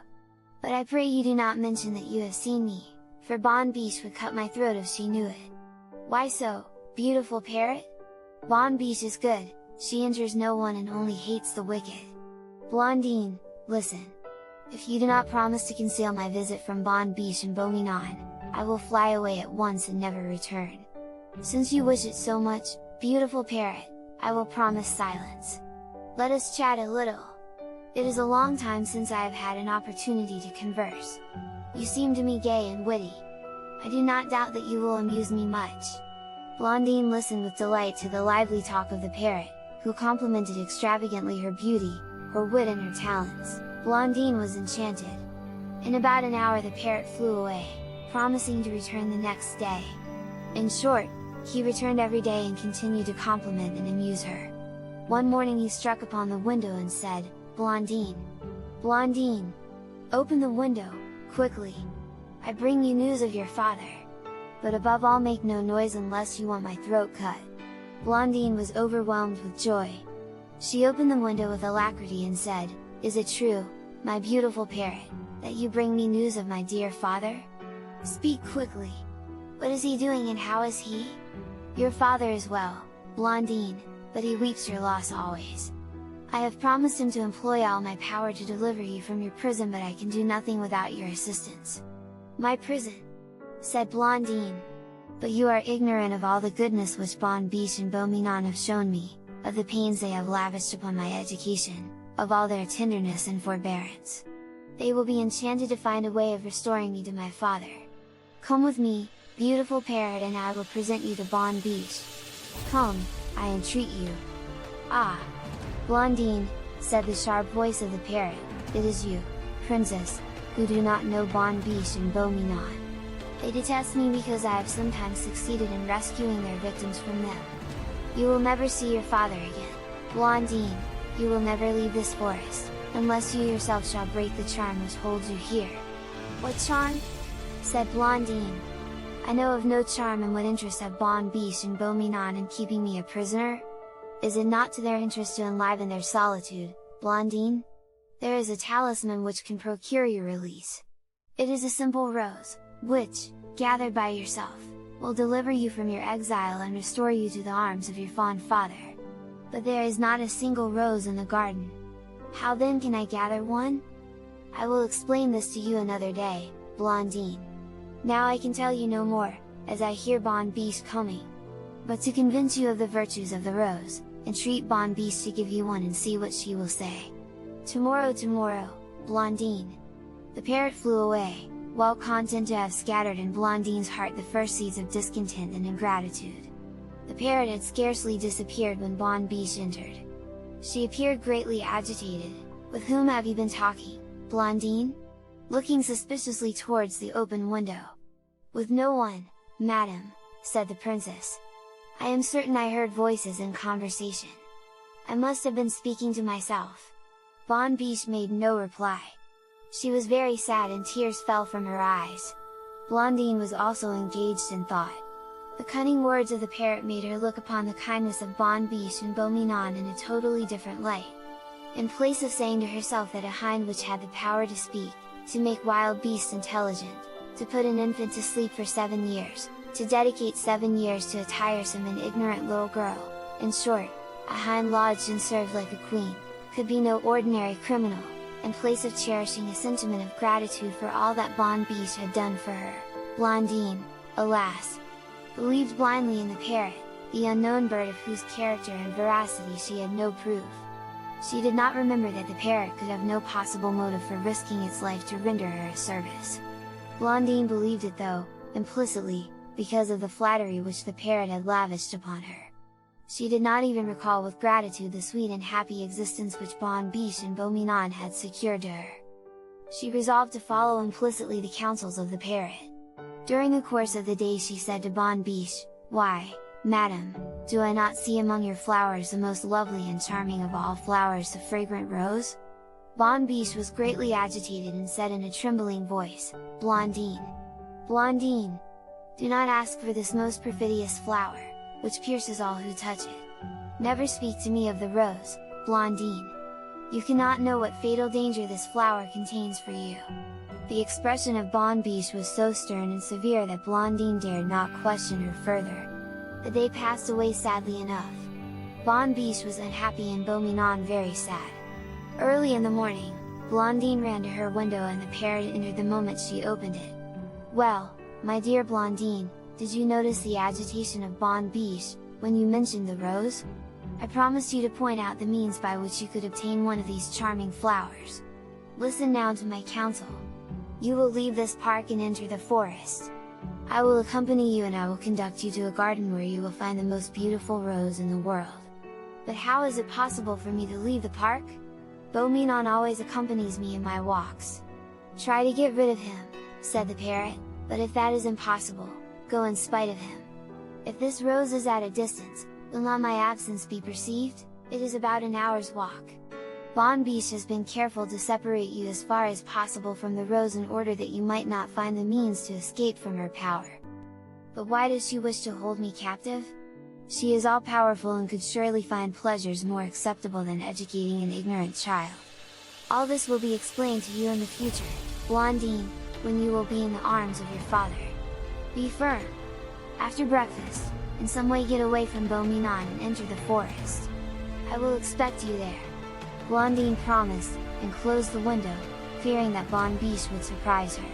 [SPEAKER 1] But I pray you do not mention that you have seen me, for Bonne-Biche would cut my throat if she knew it." "Why so, beautiful parrot? Bonne-Biche is good, she injures no one and only hates the wicked." "Blondine, listen! If you do not promise to conceal my visit from Bonne-Biche and Beau-Minon, I will fly away at once and never return. Since you wish it so much, beautiful parrot, I will promise silence. Let us chat a little. It is a long time since I have had an opportunity to converse. You seem to me gay and witty. I do not doubt that you will amuse me much." Blondine listened with delight to the lively talk of the parrot, who complimented extravagantly her beauty, her wit and her talents, Blondine was enchanted. In about an hour the parrot flew away, promising to return the next day. In short, he returned every day and continued to compliment and amuse her. One morning he struck upon the window and said, "Blondine! Blondine! Open the window, quickly! I bring you news of your father! But above all make no noise unless you want my throat cut!" Blondine was overwhelmed with joy. She opened the window with alacrity and said, "Is it true, my beautiful parrot, that you bring me news of my dear father? Speak quickly! What is he doing and how is he? Your father is well, Blondine, but he weeps your loss always. I have promised him to employ all my power to deliver you from your prison, but I can do nothing without your assistance." "My prison?" said Blondine. "But you are ignorant of all the goodness which Bonne-Biche and Beau-Minon have shown me, of the pains they have lavished upon my education, of all their tenderness and forbearance. They will be enchanted to find a way of restoring me to my father. Come with me, beautiful parrot, and I will present you to Bonne-Biche. Come, I entreat you." "Ah! Blondine," said the sharp voice of the parrot, "it is you, princess, who do not know Bonne-Biche and Beau-Minon. They detest me because I have sometimes succeeded in rescuing their victims from them. You will never see your father again, Blondine, you will never leave this forest, unless you yourself shall break the charm which holds you here." "What charm?" said Blondine. "I know of no charm, and what interest have Bonne-Biche and Beau-Minon in keeping me a prisoner? Is it not to their interest to enliven their solitude, Blondine? There is a talisman which can procure your release. It is a simple rose, which, gathered by yourself, will deliver you from your exile and restore you to the arms of your fond father. But there is not a single rose in the garden. How then can I gather one? I will explain this to you another day, Blondine. Now I can tell you no more, as I hear Bonne-Biche coming. But to convince you of the virtues of the rose, entreat Bonne-Biche to give you one and see what she will say. Tomorrow, tomorrow, Blondine." The parrot flew away, well content to have scattered in Blondine's heart the first seeds of discontent and ingratitude. The parrot had scarcely disappeared when Bonne-Biche entered. She appeared greatly agitated. "With whom have you been talking, Blondine?" looking suspiciously towards the open window. "With no one, madam," said the princess. "I am certain I heard voices in conversation. I must have been speaking to myself." Bonne-Biche made no reply. She was very sad and tears fell from her eyes. Blondine was also engaged in thought. The cunning words of the parrot made her look upon the kindness of Bonne-Biche and Beau-Minon in a totally different light. In place of saying to herself that a hind which had the power to speak, to make wild beasts intelligent, to put an infant to sleep for 7 years, to dedicate 7 years to a tiresome and ignorant little girl, in short, a hind lodged and served like a queen, could be no ordinary criminal, in place of cherishing a sentiment of gratitude for all that Bonne-Biche had done for her, Blondine, alas! believed blindly in the parrot, the unknown bird of whose character and veracity she had no proof. She did not remember that the parrot could have no possible motive for risking its life to render her a service. Blondine believed it though, implicitly, because of the flattery which the parrot had lavished upon her. She did not even recall with gratitude the sweet and happy existence which Bonne-Biche and Beau-Minon had secured to her. She resolved to follow implicitly the counsels of the parrot. During the course of the day she said to Bonne-Biche, "Why, madam, do I not see among your flowers the most lovely and charming of all flowers, the fragrant rose?" Bonne-Biche was greatly agitated and said in a trembling voice, "Blondine! Blondine! Do not ask for this most perfidious flower, which pierces all who touch it. Never speak to me of the rose, Blondine! You cannot know what fatal danger this flower contains for you." The expression of Bonne-Biche was so stern and severe that Blondine dared not question her further. The day passed away sadly enough. Bonne-Biche was unhappy and Beau-Minon very sad. Early in the morning, Blondine ran to her window and the parrot entered the moment she opened it. "Well, my dear Blondine, did you notice the agitation of Bonne-Biche, when you mentioned the rose? I promised you to point out the means by which you could obtain one of these charming flowers. Listen now to my counsel. You will leave this park and enter the forest. I will accompany you and I will conduct you to a garden where you will find the most beautiful rose in the world. But how is it possible for me to leave the park? Beau-Minon always accompanies me in my walks. Try to get rid of him, said the parrot, but if that is impossible, go in spite of him. If this rose is at a distance, will not my absence be perceived? It is about an hour's walk. Bonne-Biche has been careful to separate you as far as possible from the rose in order that you might not find the means to escape from her power. But why does she wish to hold me captive? She is all-powerful and could surely find pleasures more acceptable than educating an ignorant child. All this will be explained to you in the future, Blondine, when you will be in the arms of your father. Be firm! After breakfast, in some way get away from Beau-Minon and enter the forest. I will expect you there. Blondine promised, and closed the window, fearing that Bonne-Biche would surprise her.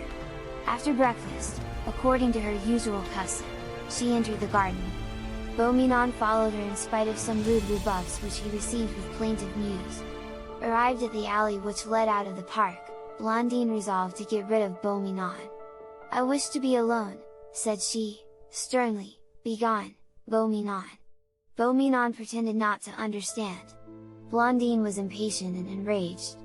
[SPEAKER 1] After breakfast, according to her usual custom, she entered the garden. Beau-Minon followed her in spite of some rude rebuffs which he received with plaintive mews. Arrived at the alley which led out of the park, Blondine resolved to get rid of Beau-Minon. "I wish to be alone," said she, sternly. "Begone, Beau-Minon." Beau-Minon pretended not to understand. Blondine was impatient and enraged.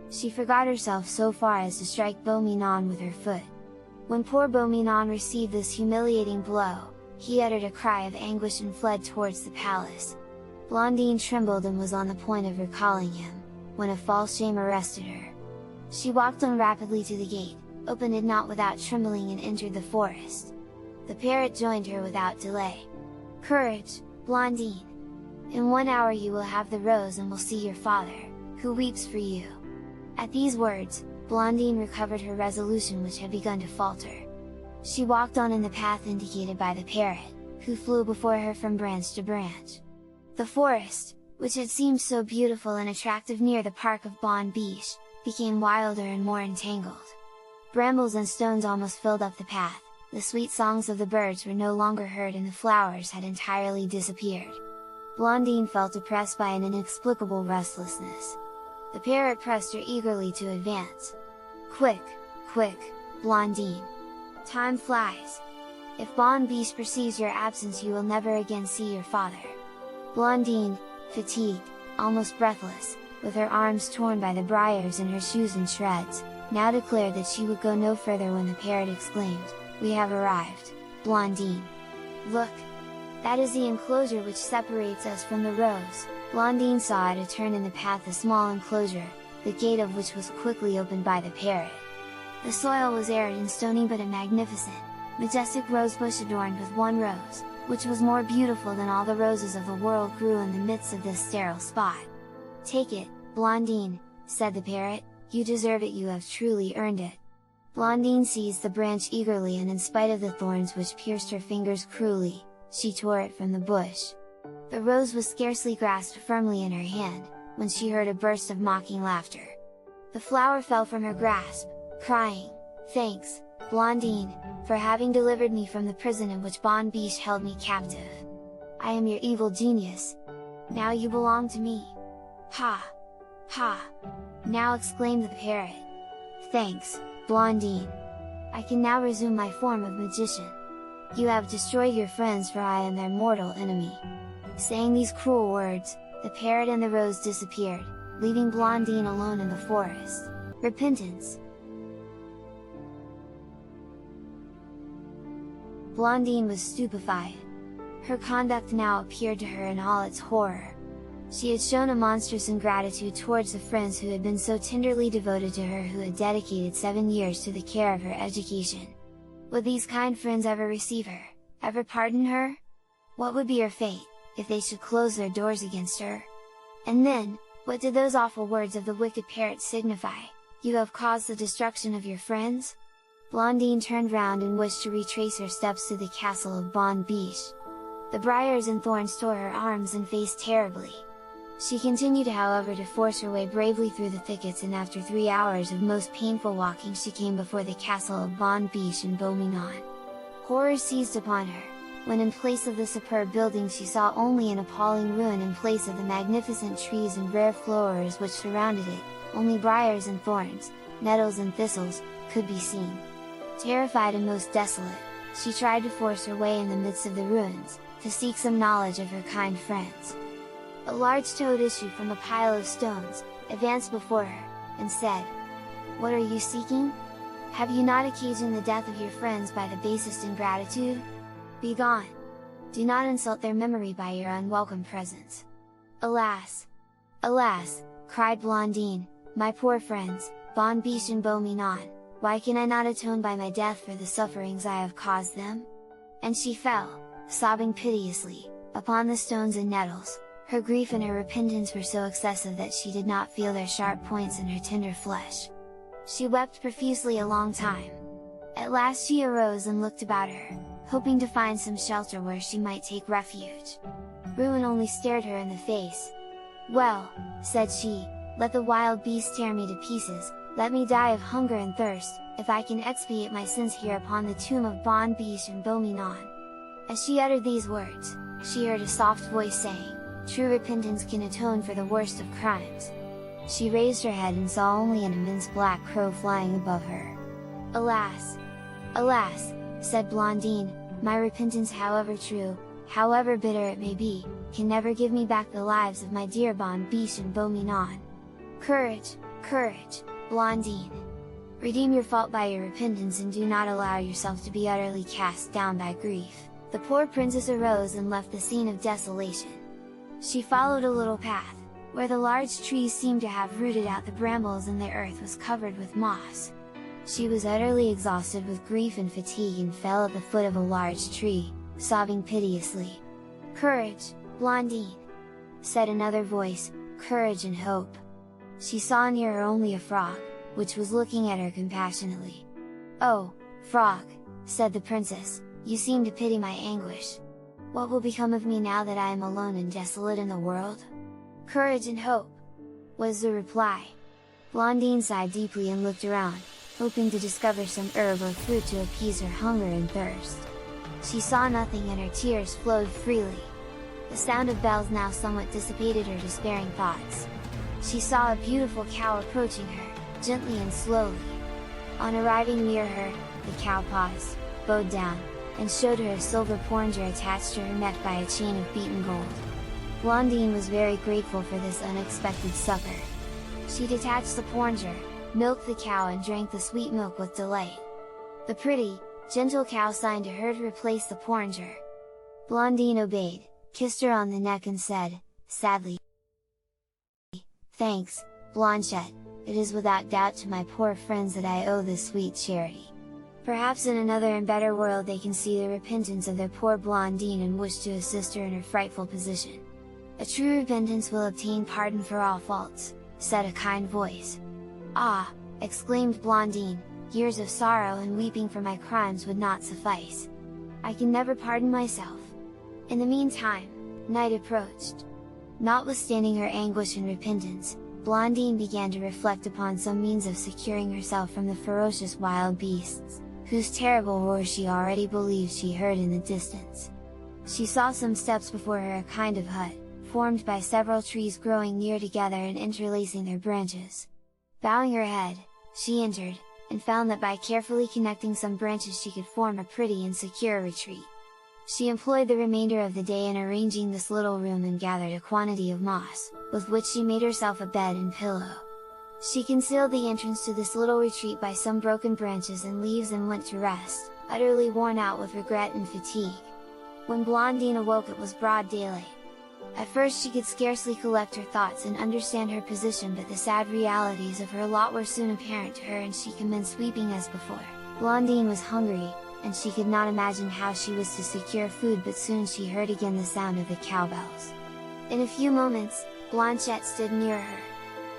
[SPEAKER 1] She forgot herself so far as to strike Beau-Minon with her foot. When poor Beau-Minon received this humiliating blow, he uttered a cry of anguish and fled towards the palace. Blondine trembled and was on the point of recalling him, when a false shame arrested her. She walked on rapidly to the gate, opened it not without trembling and entered the forest. The parrot joined her without delay. "Courage, Blondine! In 1 hour you will have the rose and will see your father, who weeps for you." At these words, Blondine recovered her resolution which had begun to falter. She walked on in the path indicated by the parrot, who flew before her from branch to branch. The forest, which had seemed so beautiful and attractive near the park of Bonne-Biche, became wilder and more entangled. Brambles and stones almost filled up the path, the sweet songs of the birds were no longer heard and the flowers had entirely disappeared. Blondine felt oppressed by an inexplicable restlessness. The parrot pressed her eagerly to advance. "Quick, quick, Blondine! Time flies! If Bonne-Biche perceives your absence you will never again see your father." Blondine, fatigued, almost breathless, with her arms torn by the briars and her shoes in shreds, now declared that she would go no further when the parrot exclaimed, "We have arrived, Blondine! Look! That is the enclosure which separates us from the rose." Blondine saw at a turn in the path a small enclosure, the gate of which was quickly opened by the parrot. The soil was arid and stony but a magnificent, majestic rosebush adorned with one rose, which was more beautiful than all the roses of the world grew in the midst of this sterile spot. "Take it, Blondine," said the parrot, "you deserve it, you have truly earned it." Blondine seized the branch eagerly and in spite of the thorns which pierced her fingers cruelly, she tore it from the bush. The rose was scarcely grasped firmly in her hand, when she heard a burst of mocking laughter. The flower fell from her grasp, crying, "Thanks, Blondine, for having delivered me from the prison in which Bonne-Biche held me captive. I am your evil genius. Now you belong to me." "Ha! Ha!" now exclaimed the parrot. "Thanks, Blondine! I can now resume my form of magician. You have destroyed your friends for I am their mortal enemy." Saying these cruel words, the parrot and the rose disappeared, leaving Blondine alone in the forest. Repentance. Blondine was stupefied. Her conduct now appeared to her in all its horror. She had shown a monstrous ingratitude towards the friends who had been so tenderly devoted to her, who had dedicated 7 years to the care of her education. Would these kind friends ever receive her, ever pardon her? What would be her fate, if they should close their doors against her? And then, what did those awful words of the wicked parrot signify? "You have caused the destruction of your friends?" Blondine turned round and wished to retrace her steps to the castle of Bonne-Biche. The briars and thorns tore her arms and face terribly. She continued however to force her way bravely through the thickets, and after 3 hours of most painful walking she came before the castle of Bonne-Biche in Beau-Minon. Horror seized upon her, when in place of the superb building she saw only an appalling ruin. In place of the magnificent trees and rare flowers which surrounded it, only briars and thorns, nettles and thistles, could be seen. Terrified and most desolate, she tried to force her way in the midst of the ruins, to seek some knowledge of her kind friends. A large toad issued from a pile of stones, advanced before her, and said, "What are you seeking? Have you not occasioned the death of your friends by the basest ingratitude? Begone! Do not insult their memory by your unwelcome presence." "Alas! Alas!" cried Blondine, "my poor friends, Bonne-Biche and Beau-Minon, why can I not atone by my death for the sufferings I have caused them?" And she fell, sobbing piteously, upon the stones and nettles. Her grief and her repentance were so excessive that she did not feel their sharp points in her tender flesh. She wept profusely a long time. At last she arose and looked about her, hoping to find some shelter where she might take refuge. Ruin only stared her in the face. "Well," said she, "let the wild beasts tear me to pieces, let me die of hunger and thirst, if I can expiate my sins here upon the tomb of Bonne-Biche and Beau-Minon." As she uttered these words, she heard a soft voice saying, "True repentance can atone for the worst of crimes." She raised her head and saw only an immense black crow flying above her. "Alas! Alas!" said Blondine, "my repentance, however true, however bitter it may be, can never give me back the lives of my dear Bonne-Biche and Beau-Minon. Courage, courage, Blondine! Redeem your fault by your repentance and do not allow yourself to be utterly cast down by grief." The poor princess arose and left the scene of desolation. She followed a little path, where the large trees seemed to have rooted out the brambles and the earth was covered with moss. She was utterly exhausted with grief and fatigue and fell at the foot of a large tree, sobbing piteously. "Courage, Blondine!" said another voice, "courage and hope!" She saw near her only a frog, which was looking at her compassionately. "Oh, frog!" said the princess, "you seem to pity my anguish. What will become of me now that I am alone and desolate in the world?" "Courage and hope!" was the reply. Blondine sighed deeply and looked around, hoping to discover some herb or fruit to appease her hunger and thirst. She saw nothing and her tears flowed freely. The sound of bells now somewhat dissipated her despairing thoughts. She saw a beautiful cow approaching her, gently and slowly. On arriving near her, the cow paused, bowed down, and showed her a silver porringer attached to her neck by a chain of beaten gold. Blondine was very grateful for this unexpected succor. She detached the porringer, milked the cow and drank the sweet milk with delight. The pretty, gentle cow signed to her to replace the porringer. Blondine obeyed, kissed her on the neck and said, sadly, "Thanks, Blanchette, it is without doubt to my poor friends that I owe this sweet charity. Perhaps in another and better world they can see the repentance of their poor Blondine and wish to assist her in her frightful position. A true repentance will obtain pardon for all faults," said a kind voice. "Ah!" exclaimed Blondine, "years of sorrow and weeping for my crimes would not suffice. I can never pardon myself." In the meantime, night approached. Notwithstanding her anguish and repentance, Blondine began to reflect upon some means of securing herself from the ferocious wild beasts, whose terrible roar she already believed she heard in the distance. She saw some steps before her, a kind of hut, formed by several trees growing near together and interlacing their branches. Bowing her head, she entered, and found that by carefully connecting some branches she could form a pretty and secure retreat. She employed the remainder of the day in arranging this little room and gathered a quantity of moss, with which she made herself a bed and pillow. She concealed the entrance to this little retreat by some broken branches and leaves and went to rest, utterly worn out with regret and fatigue. When Blondine awoke it was broad daylight. At first she could scarcely collect her thoughts and understand her position, but the sad realities of her lot were soon apparent to her and she commenced weeping as before. Blondine was hungry, and she could not imagine how she was to secure food, but soon she heard again the sound of the cowbells. In a few moments, Blanchette stood near her.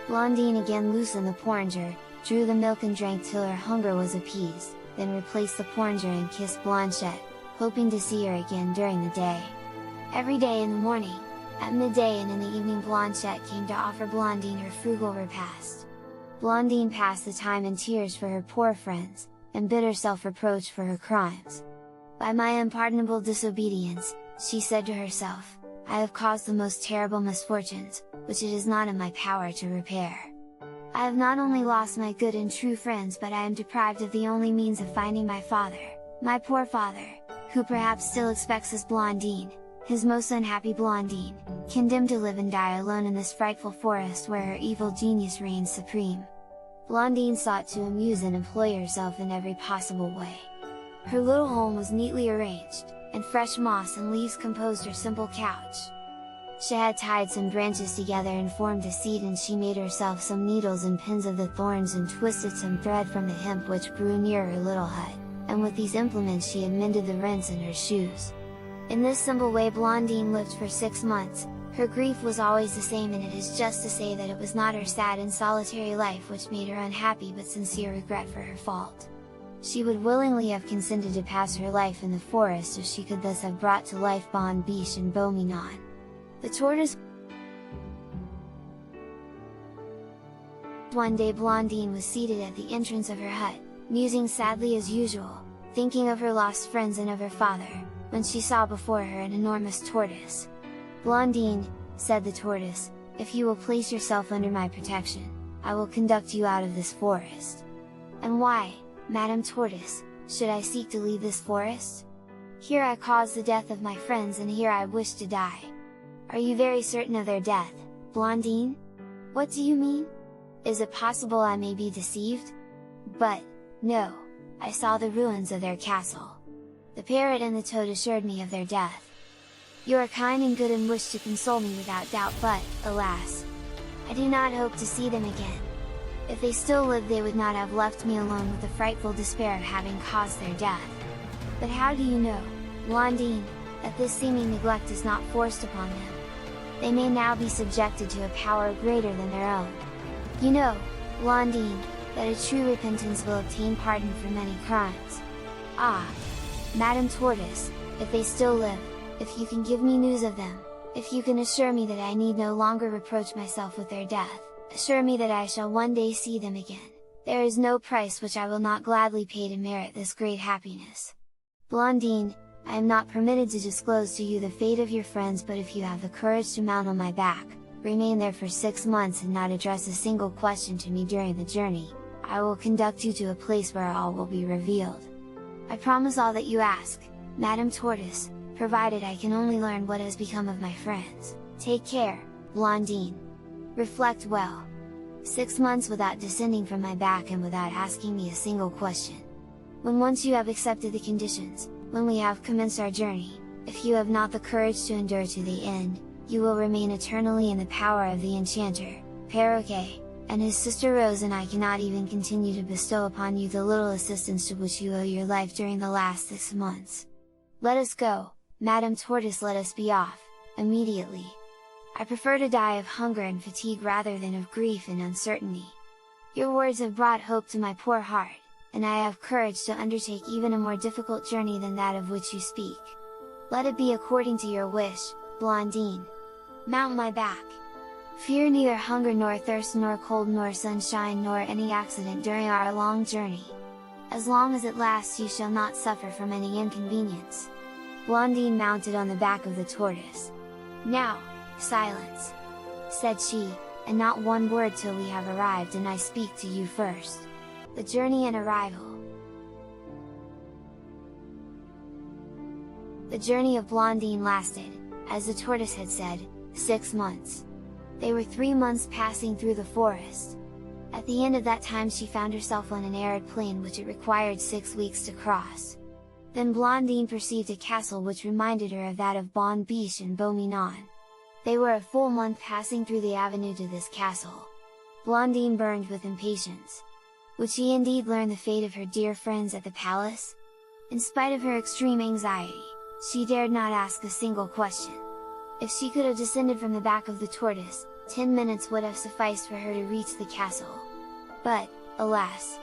[SPEAKER 1] Blondine again loosened the porringer, drew the milk and drank till her hunger was appeased, then replaced the porringer and kissed Blanchette, hoping to see her again during the day. Every day in the morning, at midday and in the evening Blanchette came to offer Blondine her frugal repast. Blondine passed the time in tears for her poor friends, and bitter self-reproach for her crimes. "By my unpardonable disobedience," she said to herself, "I have caused the most terrible misfortunes, which it is not in my power to repair. I have not only lost my good and true friends, but I am deprived of the only means of finding my father, my poor father, who perhaps still expects us." Blondine, his most unhappy Blondine, condemned to live and die alone in this frightful forest where her evil genius reigns supreme. Blondine sought to amuse and employ herself in every possible way. Her little home was neatly arranged, and fresh moss and leaves composed her simple couch. She had tied some branches together and formed a seat, and she made herself some needles and pins of the thorns and twisted some thread from the hemp which grew near her little hut, and with these implements she had mended the rents in her shoes. In this simple way Blondine lived for 6 months. Her grief was always the same, and it is just to say that it was not her sad and solitary life which made her unhappy, but sincere regret for her fault. She would willingly have consented to pass her life in the forest if she could thus have brought to life Bonne-Biche and Beau-Minon. The tortoise. One day Blondine was seated at the entrance of her hut, musing sadly as usual, thinking of her lost friends and of her father, when she saw before her an enormous tortoise. "Blondine," said the tortoise, "if you will place yourself under my protection, I will conduct you out of this forest." "And why, Madame Tortoise, should I seek to leave this forest? Here I caused the death of my friends, and here I wish to die." "Are you very certain of their death, Blondine? What do you mean? Is it possible I may be deceived? But, no, I saw the ruins of their castle. The parrot and the toad assured me of their death. You are kind and good and wish to console me without doubt, but, alas! I do not hope to see them again. If they still lived they would not have left me alone with the frightful despair of having caused their death. But how do you know, Blondine, that this seeming neglect is not forced upon them? They may now be subjected to a power greater than their own. You know, Blondine, that a true repentance will obtain pardon for many crimes. Ah! Madame Tortoise, if they still live, if you can give me news of them, if you can assure me that I need no longer reproach myself with their death, assure me that I shall one day see them again, there is no price which I will not gladly pay to merit this great happiness. Blondine, I am not permitted to disclose to you the fate of your friends, but if you have the courage to mount on my back, remain there for 6 months and not address a single question to me during the journey, I will conduct you to a place where all will be revealed. I promise all that you ask, Madame Tortoise, provided I can only learn what has become of my friends. Take care, Blondine. Reflect well. 6 months without descending from my back and without asking me a single question. When once you have accepted the conditions, when we have commenced our journey, if you have not the courage to endure to the end, you will remain eternally in the power of the enchanter, Perroquet, and his sister Rose, and I cannot even continue to bestow upon you the little assistance to which you owe your life during the last 6 months. Let us go, Madame Tortoise, let us be off, immediately. I prefer to die of hunger and fatigue rather than of grief and uncertainty. Your words have brought hope to my poor heart, and I have courage to undertake even a more difficult journey than that of which you speak. Let it be according to your wish, Blondine. Mount my back. Fear neither hunger nor thirst nor cold nor sunshine nor any accident during our long journey. As long as it lasts you shall not suffer from any inconvenience." Blondine mounted on the back of the tortoise. "Now, silence!" said she, "and not one word till we have arrived and I speak to you first. The journey and arrival." The journey of Blondine lasted, as the tortoise had said, 6 months. They were 3 months passing through the forest. At the end of that time she found herself on an arid plain which it required 6 weeks to cross. Then Blondine perceived a castle which reminded her of that of Bonne-Biche and Beau-Minon. They were a full month passing through the avenue to this castle. Blondine burned with impatience. Would she indeed learn the fate of her dear friends at the palace? In spite of her extreme anxiety, she dared not ask a single question. If she could have descended from the back of the tortoise, 10 minutes would have sufficed for her to reach the castle. But, alas!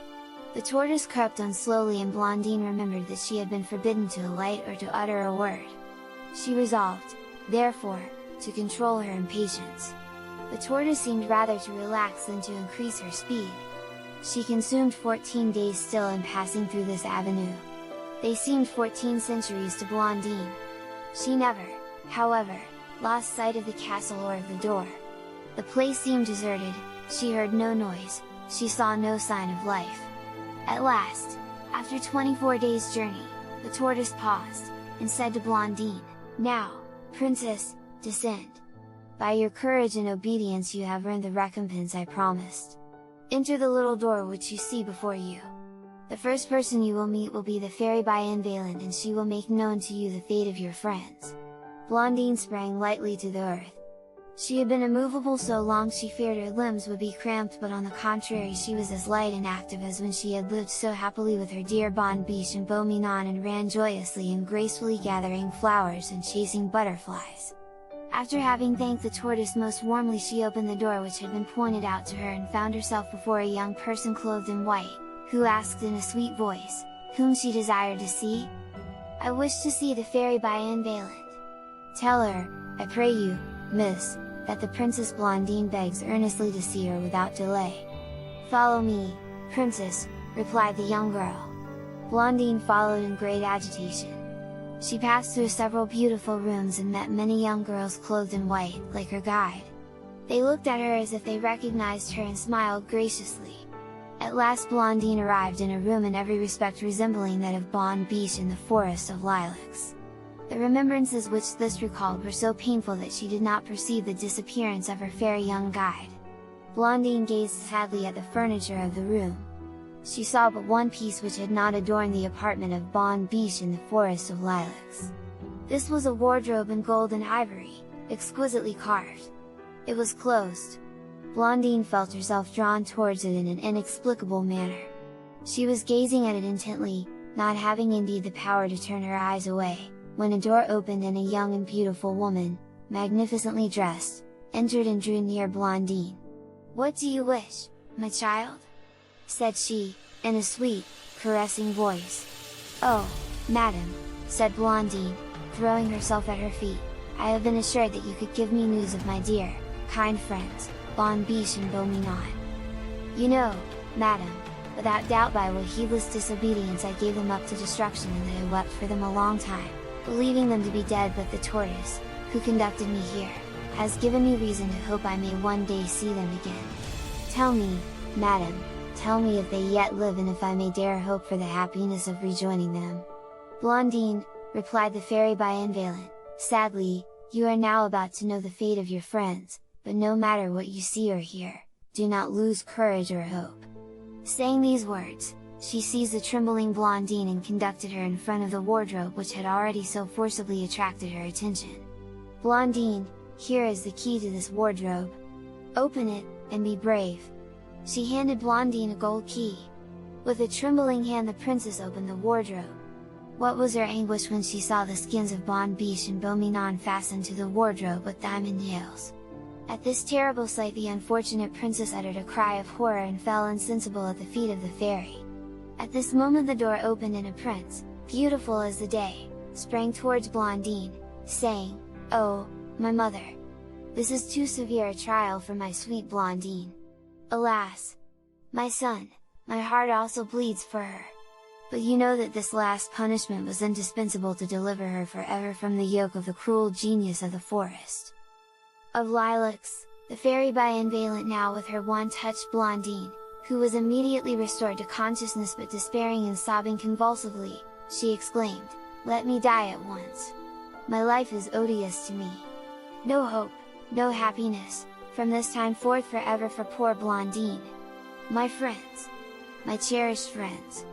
[SPEAKER 1] The tortoise crept on slowly, and Blondine remembered that she had been forbidden to alight or to utter a word. She resolved, therefore, to control her impatience. The tortoise seemed rather to relax than to increase her speed. She consumed 14 days still in passing through this avenue. They seemed 14 centuries to Blondine. She never, however, lost sight of the castle or of the door. The place seemed deserted, she heard no noise, she saw no sign of life. At last, after 24 days' journey, the tortoise paused, and said to Blondine, "Now, Princess, descend! By your courage and obedience you have earned the recompense I promised. Enter the little door which you see before you. The first person you will meet will be the fairy Bonne-Biche, and she will make known to you the fate of your friends." Blondine sprang lightly to the earth. She had been immovable so long she feared her limbs would be cramped, but on the contrary she was as light and active as when she had lived so happily with her dear Bonne-Biche and Beau-Minon, and ran joyously and gracefully gathering flowers and chasing butterflies. After having thanked the tortoise most warmly, she opened the door which had been pointed out to her, and found herself before a young person clothed in white, who asked in a sweet voice, whom she desired to see. "I wish to see the fairy Bonne-Biche. Tell her, I pray you, miss, that the Princess Blondine begs earnestly to see her without delay." "Follow me, Princess," replied the young girl. Blondine followed in great agitation. She passed through several beautiful rooms and met many young girls clothed in white, like her guide. They looked at her as if they recognized her and smiled graciously. At last Blondine arrived in a room in every respect resembling that of Bonne-Biche in the forest of lilacs. The remembrances which this recalled were so painful that she did not perceive the disappearance of her fair young guide. Blondine gazed sadly at the furniture of the room. She saw but one piece which had not adorned the apartment of Bonne-Biche in the forest of lilacs. This was a wardrobe in gold and ivory, exquisitely carved. It was closed. Blondine felt herself drawn towards it in an inexplicable manner. She was gazing at it intently, not having indeed the power to turn her eyes away, when a door opened and a young and beautiful woman, magnificently dressed, entered and drew near Blondine. "What do you wish, my child?" said she, in a sweet, caressing voice. "Oh, madam," said Blondine, throwing herself at her feet, "I have been assured that you could give me news of my dear, kind friends, Bonne-Biche and Beau-Minon. You know, madam, without doubt by what heedless disobedience I gave them up to destruction, and that I wept for them a long time, believing them to be dead, but the tortoise, who conducted me here, has given me reason to hope I may one day see them again. Tell me, madam, tell me if they yet live, and if I may dare hope for the happiness of rejoining them." "Blondine," replied the fairy Bonne-Biche, sadly, "you are now about to know the fate of your friends, but no matter what you see or hear, do not lose courage or hope." Saying these words, she seized the trembling Blondine and conducted her in front of the wardrobe which had already so forcibly attracted her attention. "Blondine, here is the key to this wardrobe. Open it, and be brave." She handed Blondine a gold key. With a trembling hand the princess opened the wardrobe. What was her anguish when she saw the skins of Bonne-Biche and Beau-Minon fastened to the wardrobe with diamond nails! At this terrible sight the unfortunate princess uttered a cry of horror and fell insensible at the feet of the fairy. At this moment the door opened and a prince, beautiful as the day, sprang towards Blondine, saying, "Oh, my mother! This is too severe a trial for my sweet Blondine! Alas! My son, my heart also bleeds for her! But you know that this last punishment was indispensable to deliver her forever from the yoke of the cruel genius of the forest of lilacs." The fairy Bonne-Biche now with her wand touched Blondine, who was immediately restored to consciousness, but despairing and sobbing convulsively, she exclaimed, "Let me die at once! My life is odious to me! No hope, no happiness, from this time forth forever for poor Blondine! My friends! My cherished friends!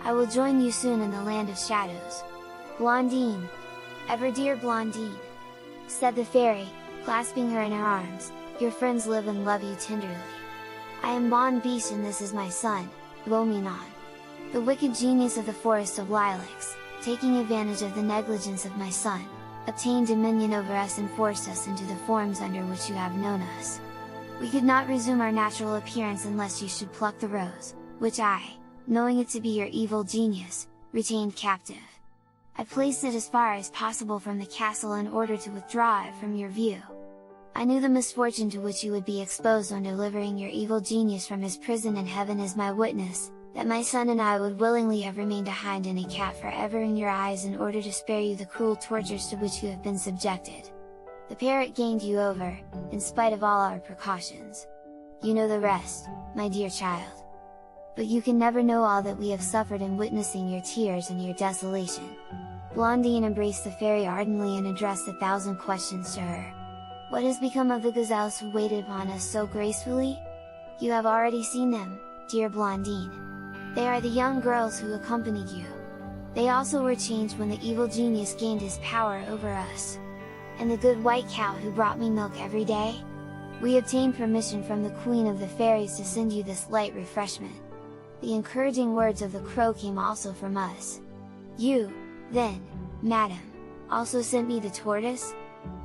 [SPEAKER 1] I will join you soon in the land of shadows! Blondine! Ever dear Blondine!" said the fairy, clasping her in her arms, "your friends live and love you tenderly. I am Bonne-Biche and this is my son, Beau-Minon. The wicked genius of the forest of lilacs, taking advantage of the negligence of my son, obtained dominion over us and forced us into the forms under which you have known us. We could not resume our natural appearance unless you should pluck the rose, which I, knowing it to be your evil genius, retained captive. I placed it as far as possible from the castle in order to withdraw it from your view. I knew the misfortune to which you would be exposed on delivering your evil genius from his prison, and heaven is my witness, that my son and I would willingly have remained a hind and a cat forever in your eyes in order to spare you the cruel tortures to which you have been subjected. The parrot gained you over, in spite of all our precautions. You know the rest, my dear child. But you can never know all that we have suffered in witnessing your tears and your desolation. Blondine embraced the fairy ardently and addressed 1,000 questions to her. "What has become of the gazelles who waited upon us so gracefully? You have already seen them, dear Blondine. They are the young girls who accompanied you. They also were changed when the evil genius gained his power over us. And the good white cow who brought me milk every day? We obtained permission from the Queen of the Fairies to send you this light refreshment." The encouraging words of the crow came also from us. "You, then, madam, also sent me the tortoise?"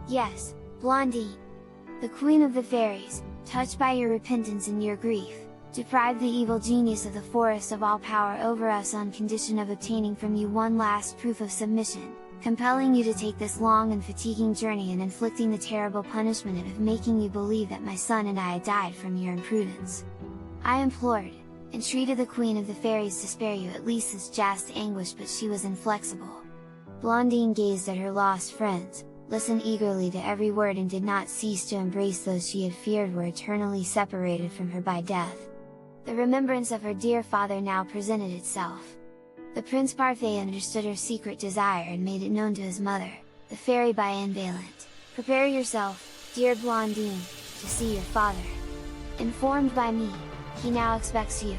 [SPEAKER 1] "Yes, Blondine. The Queen of the Fairies, touched by your repentance and your grief, deprived the evil genius of the forest of all power over us on condition of obtaining from you one last proof of submission, compelling you to take this long and fatiguing journey and inflicting the terrible punishment of making you believe that my son and I had died from your imprudence. I implored, entreated the Queen of the Fairies to spare you at least this just anguish, but she was inflexible." Blondine gazed at her lost friends, listened eagerly to every word and did not cease to embrace those she had feared were eternally separated from her by death. The remembrance of her dear father now presented itself. The Prince Parfait understood her secret desire and made it known to his mother, the fairy Bonne-Biche. "Prepare yourself, dear Blondine, to see your father. Informed by me, he now expects you."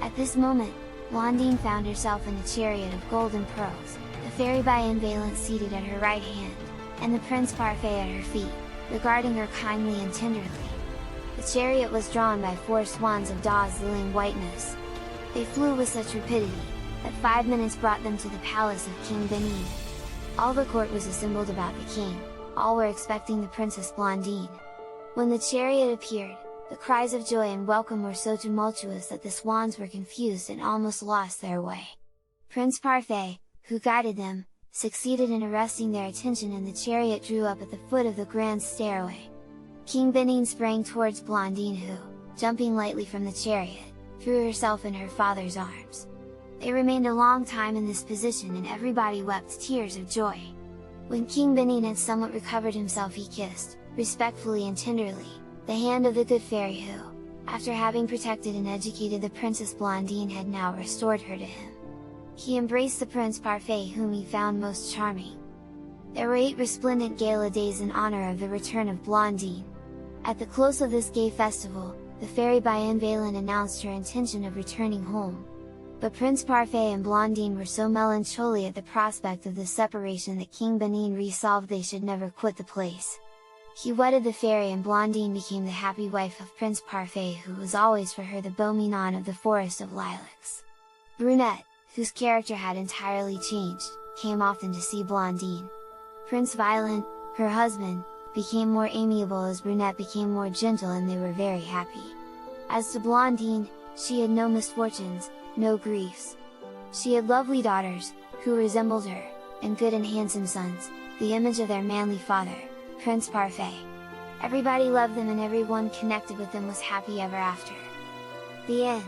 [SPEAKER 1] At this moment, Blondine found herself in a chariot of gold and pearls, the fairy Bonne-Biche seated at her right hand, and the Prince Parfait at her feet, regarding her kindly and tenderly. The chariot was drawn by 4 swans of dazzling whiteness. They flew with such rapidity, that 5 minutes brought them to the palace of King Benin. All the court was assembled about the king, all were expecting the Princess Blondine. When the chariot appeared, the cries of joy and welcome were so tumultuous that the swans were confused and almost lost their way. Prince Parfait, who guided them, succeeded in arresting their attention and the chariot drew up at the foot of the grand stairway. King Benin sprang towards Blondine who, jumping lightly from the chariot, threw herself in her father's arms. They remained a long time in this position and everybody wept tears of joy. When King Benin had somewhat recovered himself, he kissed, respectfully and tenderly, the hand of the good fairy who, after having protected and educated the Princess Blondine, had now restored her to him. He embraced the Prince Parfait, whom he found most charming. There were 8 resplendent gala days in honor of the return of Blondine. At the close of this gay festival, the fairy Bonne-Biche announced her intention of returning home. But Prince Parfait and Blondine were so melancholy at the prospect of the separation that King Benin resolved they should never quit the place. He wedded the fairy and Blondine became the happy wife of Prince Parfait, who was always for her the Beau-Minon of the Forest of Lilacs. Brunette, whose character had entirely changed, came often to see Blondine. Prince Violent, her husband, became more amiable as Brunette became more gentle, and they were very happy. As to Blondine, she had no misfortunes, no griefs. She had lovely daughters, who resembled her, and good and handsome sons, the image of their manly father, Prince Parfait. Everybody loved them and everyone connected with them was happy ever after. The end.